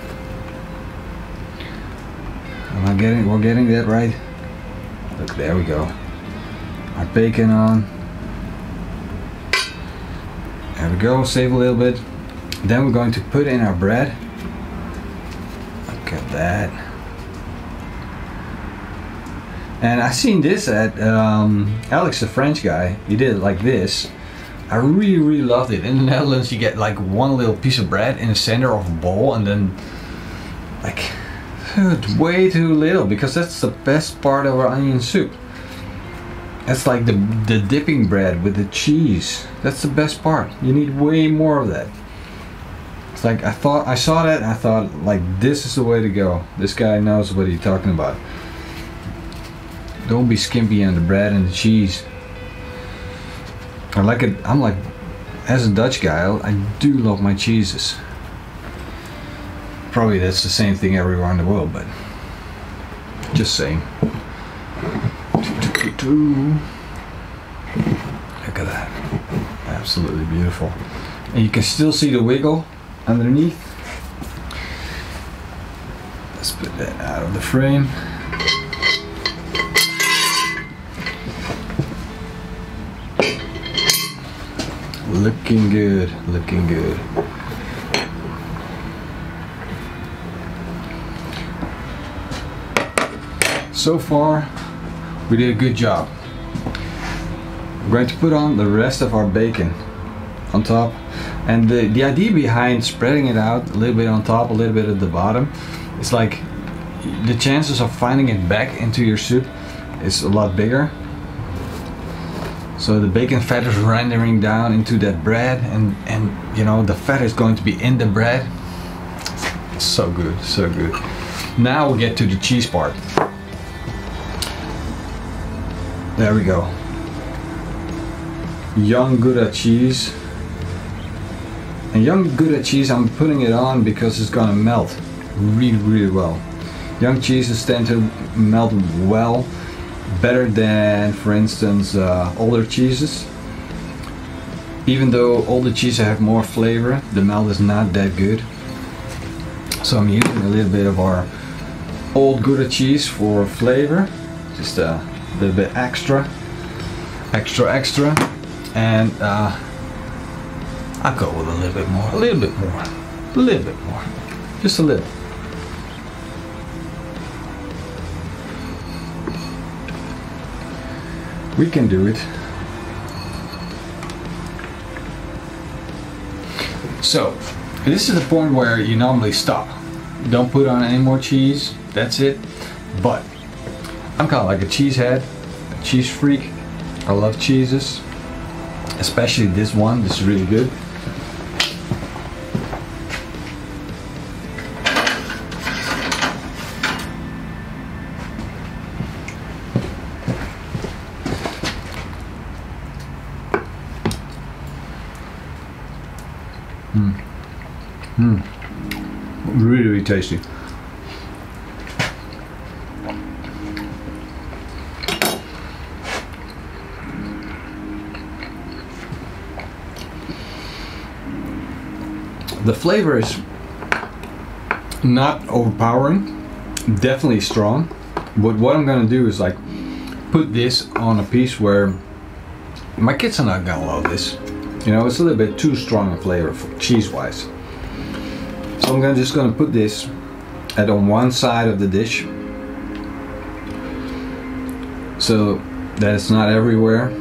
We're getting that right? Look, there we go. Our bacon on. There we go, save a little bit. Then we're going to put in our bread. Look at that. And I seen this at Alex, the French guy. He did it like this. I really loved it. In the Netherlands you get like one little piece of bread in the center of a bowl, and then like it's way too little, because that's the best part of our onion soup. That's like the dipping bread with the cheese. That's the best part. You need way more of that. It's like I saw that and I thought, like, this is the way to go. This guy knows what he's talking about. Don't be skimpy on the bread and the cheese. I like it. I'm like, as a Dutch guy, I do love my cheeses. Probably that's the same thing everywhere in the world, but just saying. Look at that. Absolutely beautiful. And you can still see the wiggle underneath. Let's put that out of the frame. Looking good, looking good. So far, we did a good job. We're going to put on the rest of our bacon on top. And the idea behind spreading it out a little bit on top, a little bit at the bottom, it's like the chances of finding it back into your soup is a lot bigger. So the bacon fat is rendering down into that bread, and you know, the fat is going to be in the bread. So good, so good. Now we'll get to the cheese part. There we go. Young Gouda cheese. And young Gouda cheese, I'm putting it on because it's gonna melt really well. Young cheeses tend to melt well, better than, for instance, older cheeses. Even though older cheeses have more flavor, the melt is not that good. So I'm using a little bit of our old Gouda cheese for flavor, just a little bit extra, and I'll go with a little bit more, just a little. We can do it. So, this is the point where you normally stop. Don't put on any more cheese, that's it. But, I'm kind of like a cheesehead, a cheese freak. I love cheeses, especially this one. This is really good. Really tasty. The flavor is not overpowering, definitely strong, but what I'm gonna do is like put this on a piece where my kids are not gonna love this. You know, it's a little bit too strong a flavor cheese wise. So I'm just gonna put this on one side of the dish so that it's not everywhere.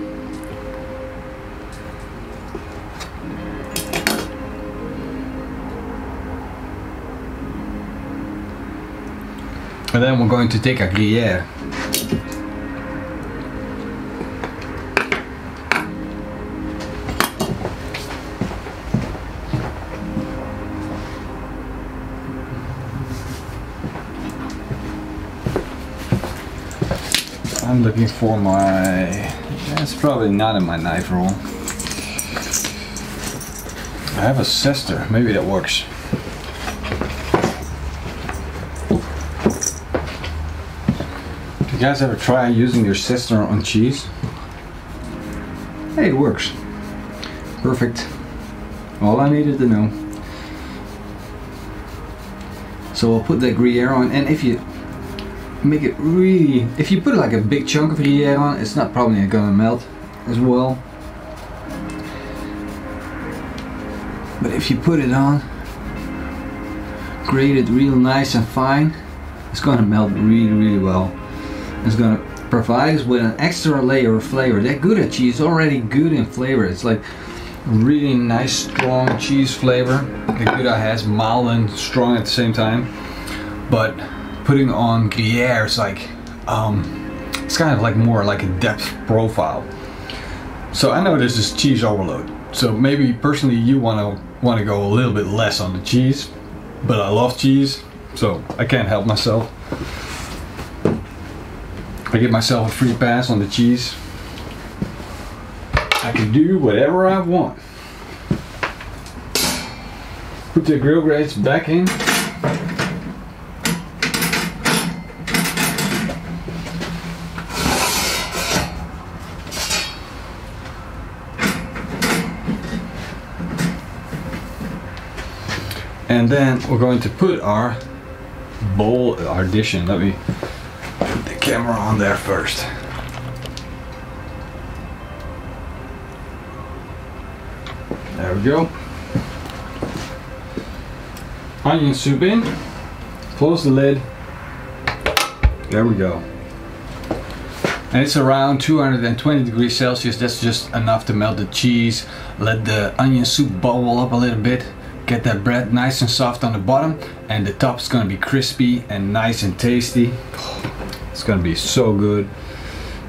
And then we're going to take a Gruyere I'm looking for my... It's probably not in my knife roll. I have a sister, maybe that works. Do you guys ever try using your sister on cheese? Hey, it works. Perfect. All I needed to know. So I'll put the Gruyere on, and if you make it really, if you put like a big chunk of Gruyere on, it's not probably gonna melt as well. But if you put it on, grate it real nice and fine, it's gonna melt really well. It's gonna provide us with an extra layer of flavor. That Gouda cheese is already good in flavor. It's like really nice strong cheese flavor. The Gouda has mild and strong at the same time, but putting on Gruyere is like it's kind of like more like a depth profile. So I know this is cheese overload, so maybe personally you want to go a little bit less on the cheese, but I love cheese, so I can't help myself. I give myself a free pass on the cheese. I can do whatever I want. Put the grill grates back in. And then we're going to put our bowl, our dish in. Let me put the camera on there first. There we go. Onion soup in. Close the lid. There we go. And it's around 220 degrees Celsius. That's just enough to melt the cheese. Let the onion soup bubble up a little bit. Get that bread nice and soft on the bottom, and the top is gonna be crispy and nice and tasty. It's gonna be so good.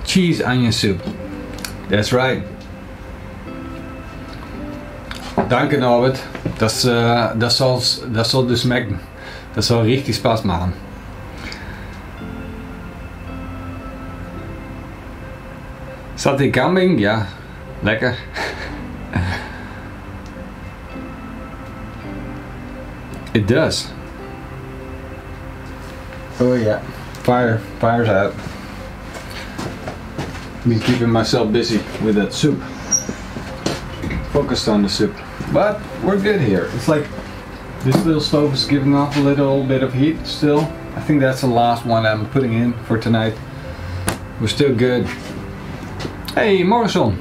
Cheese onion soup. That's right. Danke Norbert. Das soll dus schmecken. Das soll richtig Spaß machen. Satay kambing, ja, lekker. It does. Oh yeah, fire's out. Been keeping myself busy with that soup. Focused on the soup. But we're good here. It's like this little stove is giving off a little bit of heat still. I think that's the last one I'm putting in for tonight. We're still good. Hey Morrison,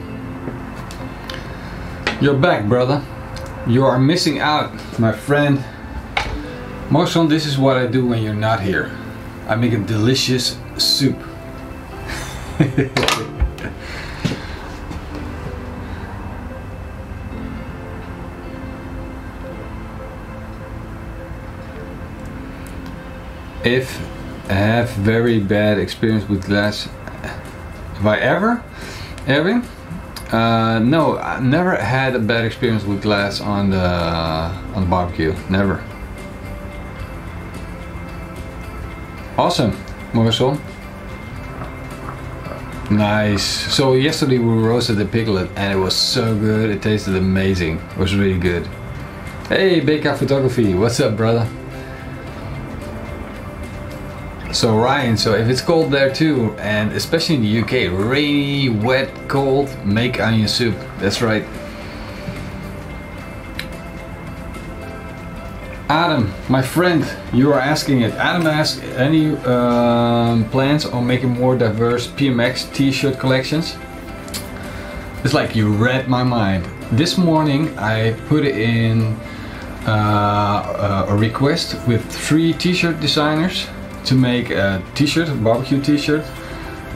you're back, brother. You are missing out, my friend. Morrison, this is what I do when you're not here. I make a delicious soup. If I have very bad experience with glass, have I ever? Ever? No, I never had a bad experience with glass on the barbecue. Never. Awesome, Marcel. Nice. So yesterday we roasted the piglet and it was so good. It tasted amazing. It was really good. Hey, BK Photography. What's up, brother? So Ryan, so if it's cold there too, and especially in the UK, rainy, wet, cold, make onion soup. That's right. Adam, my friend, you are asking it. Adam asked any plans on making more diverse PMX t-shirt collections. It's like you read my mind. This morning I put in a request with 3 t-shirt designers to make a t-shirt, a barbecue t-shirt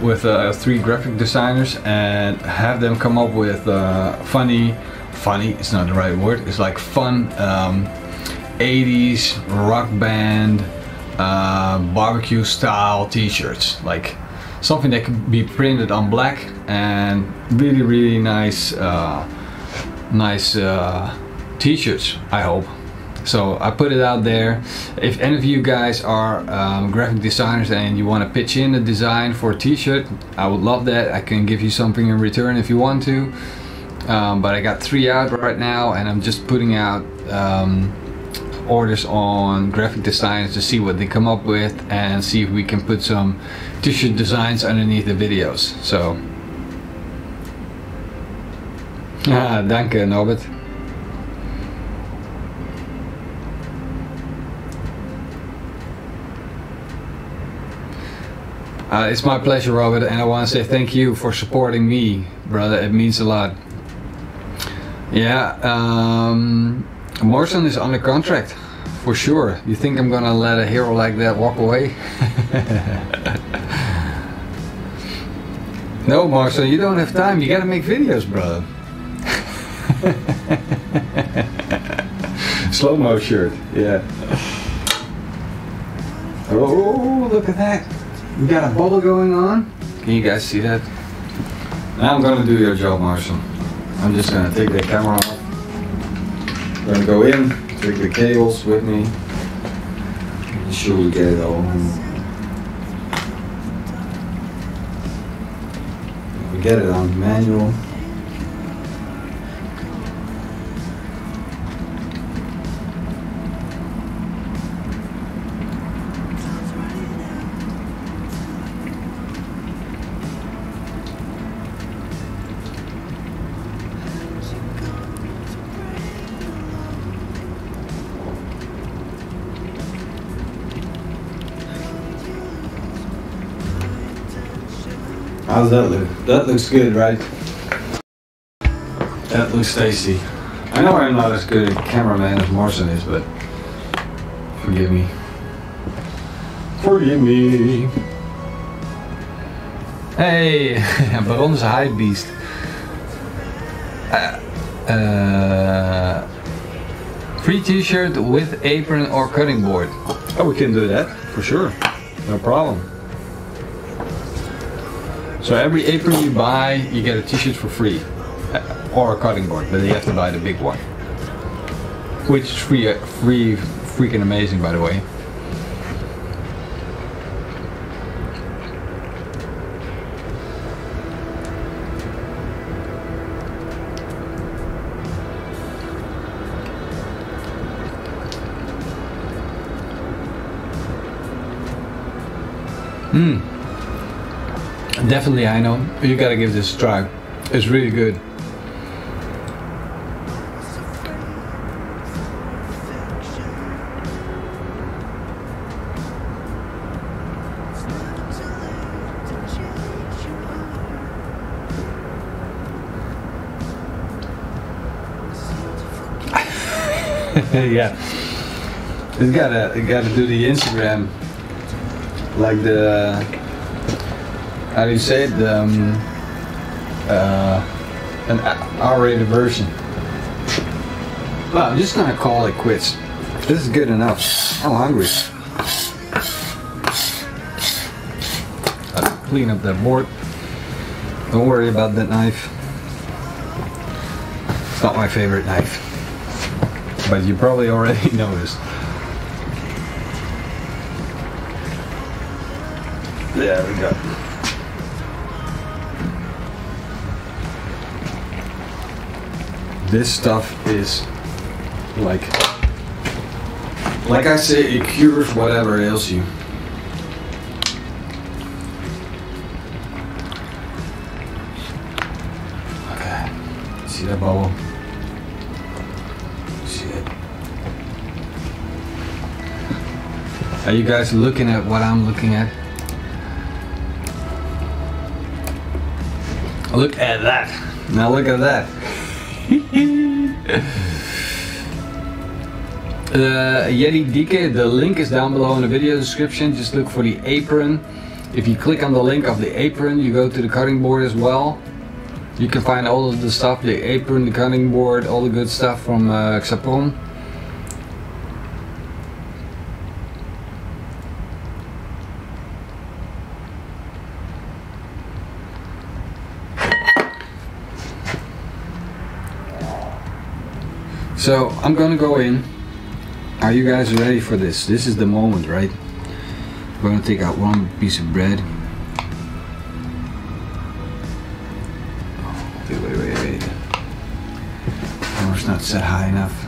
with 3 graphic designers, and have them come up with funny, it's not the right word, it's like fun 80s rock band barbecue style t-shirts, like something that could be printed on black, and really nice t-shirts, I hope. So I put it out there. If any of you guys are graphic designers and you want to pitch in a design for a t-shirt, I would love that. I can give you something in return if you want to. But I got 3 out right now, and I'm just putting out orders on graphic designers to see what they come up with and see if we can put some t-shirt designs underneath the videos. So danke Norbert. It's my pleasure, Robert, and I want to say thank you for supporting me, brother. It means a lot. Yeah, Morrison is under contract, for sure. You think I'm gonna let a hero like that walk away? No, Morrison, you don't have time. You gotta make videos, brother. Slow-mo shirt, yeah. Oh, look at that. We got a bubble going on. Can you guys see that? Now I'm gonna do your job, Marshall. I'm just gonna take the camera off. I'm gonna go in, take the cables with me. Make sure we get it all. We get it on manual. How's that look? That looks good, right? That looks tasty. I know I'm not as good a cameraman as Morrison is, but forgive me. Forgive me. Hey, Baron is a hype beast. Free t-shirt with apron or cutting board. Oh, we can do that, for sure. No problem. So every apron you buy, you get a t-shirt for free. Or a cutting board, but you have to buy the big one. Which is freaking amazing, by the way. Definitely, I know. You gotta give this a try. It's really good. Yeah. You gotta do the Instagram, like the, how do you say it, an R-rated version. Well, I'm just gonna call it quits. This is good enough. I'm hungry. I'll clean up that board. Don't worry about that knife. It's not my favorite knife, but you probably already noticed. There we go. This stuff is like I say, it cures whatever ails you. Okay, see that bubble? See it? Are you guys looking at what I'm looking at? Look at that. Now look at that. Yeti Dike, the link is down below in the video description. Just look for the apron. If you click on the link of the apron, you go to the cutting board as well. You can find all of the stuff, the apron, the cutting board, all the good stuff from Xapon. So I'm gonna go in Are you guys ready for this? This is the moment, right? We're gonna take out one piece of bread. Wait. Oh, it's not set high enough.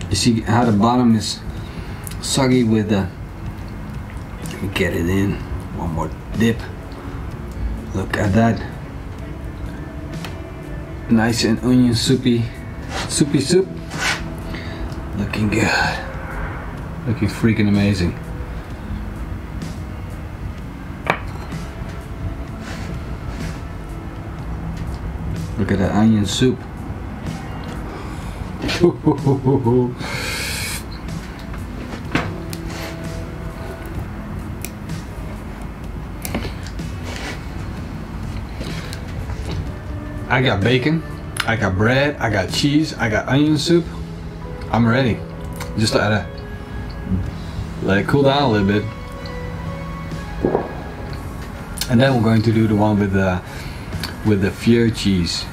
You see how the bottom is soggy with the... Let me get it in. One more dip. Look at that. Nice and onion soupy soup. Looking good. Looking freaking amazing. Look at that onion soup. I got bacon, I got bread, I got cheese, I got onion soup. I'm ready. Just let it cool down a little bit. And then we're going to do the one with the Feur cheese.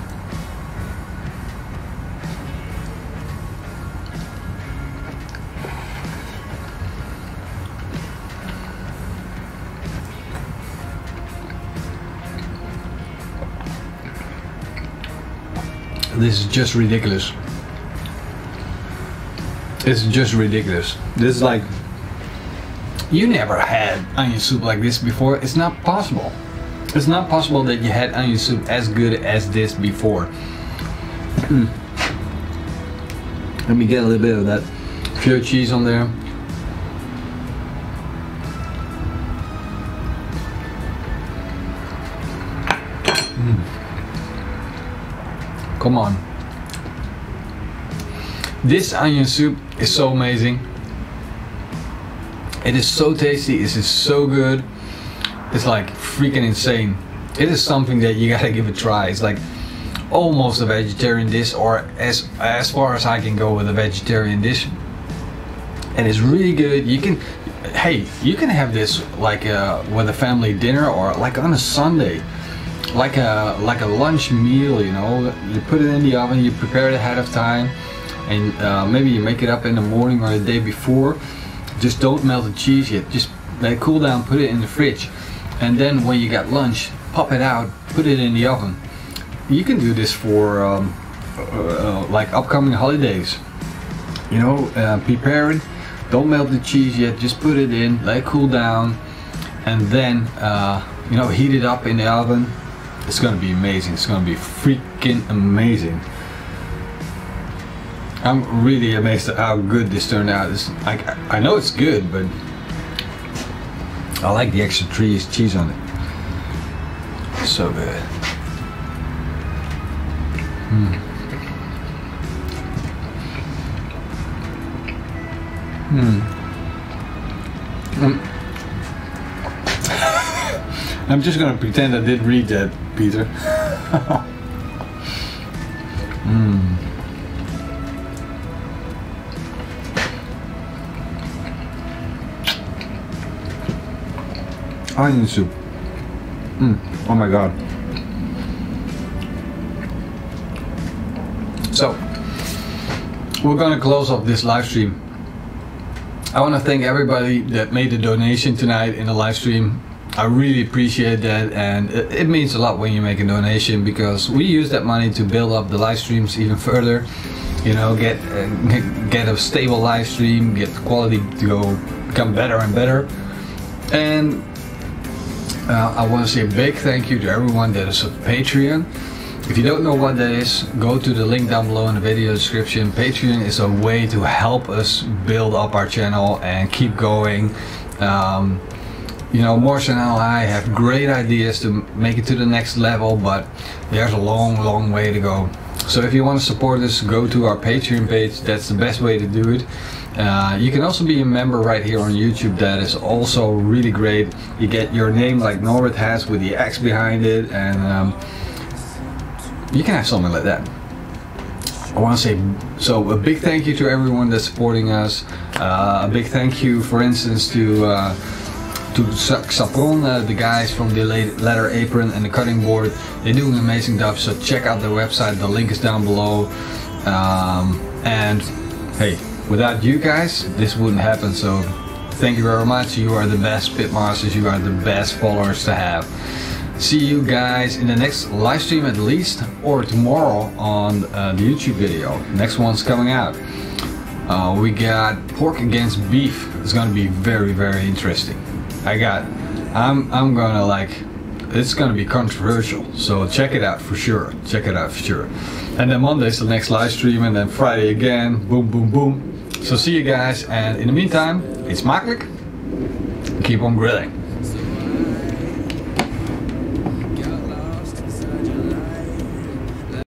This is just ridiculous. It's just ridiculous. This is like, you never had onion soup like this before. It's not possible. It's not possible that you had onion soup as good as this before. Let me get a little bit of that Feur cheese on there. Come on. This onion soup is so amazing. It is so tasty, it is so good. It's like freaking insane. It is something that you gotta give a try. It's like almost a vegetarian dish, or as far as I can go with a vegetarian dish. And it's really good. You can, hey, you can have this like with a family dinner, or like on a Sunday. Like a lunch meal, you know. You put it in the oven, you prepare it ahead of time, and maybe you make it up in the morning or the day before. Just don't melt the cheese yet, just let it cool down, put it in the fridge, and then when you got lunch, pop it out, put it in the oven. You can do this for like upcoming holidays, you know. Prepare it, don't melt the cheese yet, just put it in, let it cool down, and then you know, heat it up in the oven. It's gonna be amazing. It's gonna be freaking amazing. I'm really amazed at how good this turned out. It's like, I know it's good, but I like the extra cheese on it. So good. I'm just gonna pretend I did read that, Peter. Onion soup. Oh my god. So, we're gonna close up this live stream. I want to thank everybody that made a donation tonight in the live stream. I really appreciate that, and it means a lot when you make a donation, because we use that money to build up the live streams even further. You know, get a stable live stream, get the quality to become better and better. And I want to say a big thank you to everyone that is on Patreon. If you don't know what that is, go to the link down below in the video description. Patreon is a way to help us build up our channel and keep going. You know, Morse and I have great ideas to make it to the next level, but there's a long way to go. So if you want to support us, go to our Patreon page. That's the best way to do it. You can also be a member right here on YouTube. That is also really great. You get your name like Norbert has with the X behind it, and you can have something like that. I want to say, so a big thank you to everyone that's supporting us. A big thank you, for instance, to Sapron, the guys from the Leather Apron and the Cutting Board. They're doing an amazing job, so check out their website, the link is down below. And hey, without you guys, this wouldn't happen, so thank you very much. You are the best pitmasters, you are the best followers to have. See you guys in the next live stream at least, or tomorrow on the YouTube video. Next one's coming out. We got pork against beef. It's gonna be very, very interesting. I'm gonna like, it's gonna be controversial, so check it out for sure. Check it out for sure. And then Monday's the next live stream, and then Friday again. Boom, boom, boom. So see you guys, and in the meantime, eet smakelijk. Keep on grilling.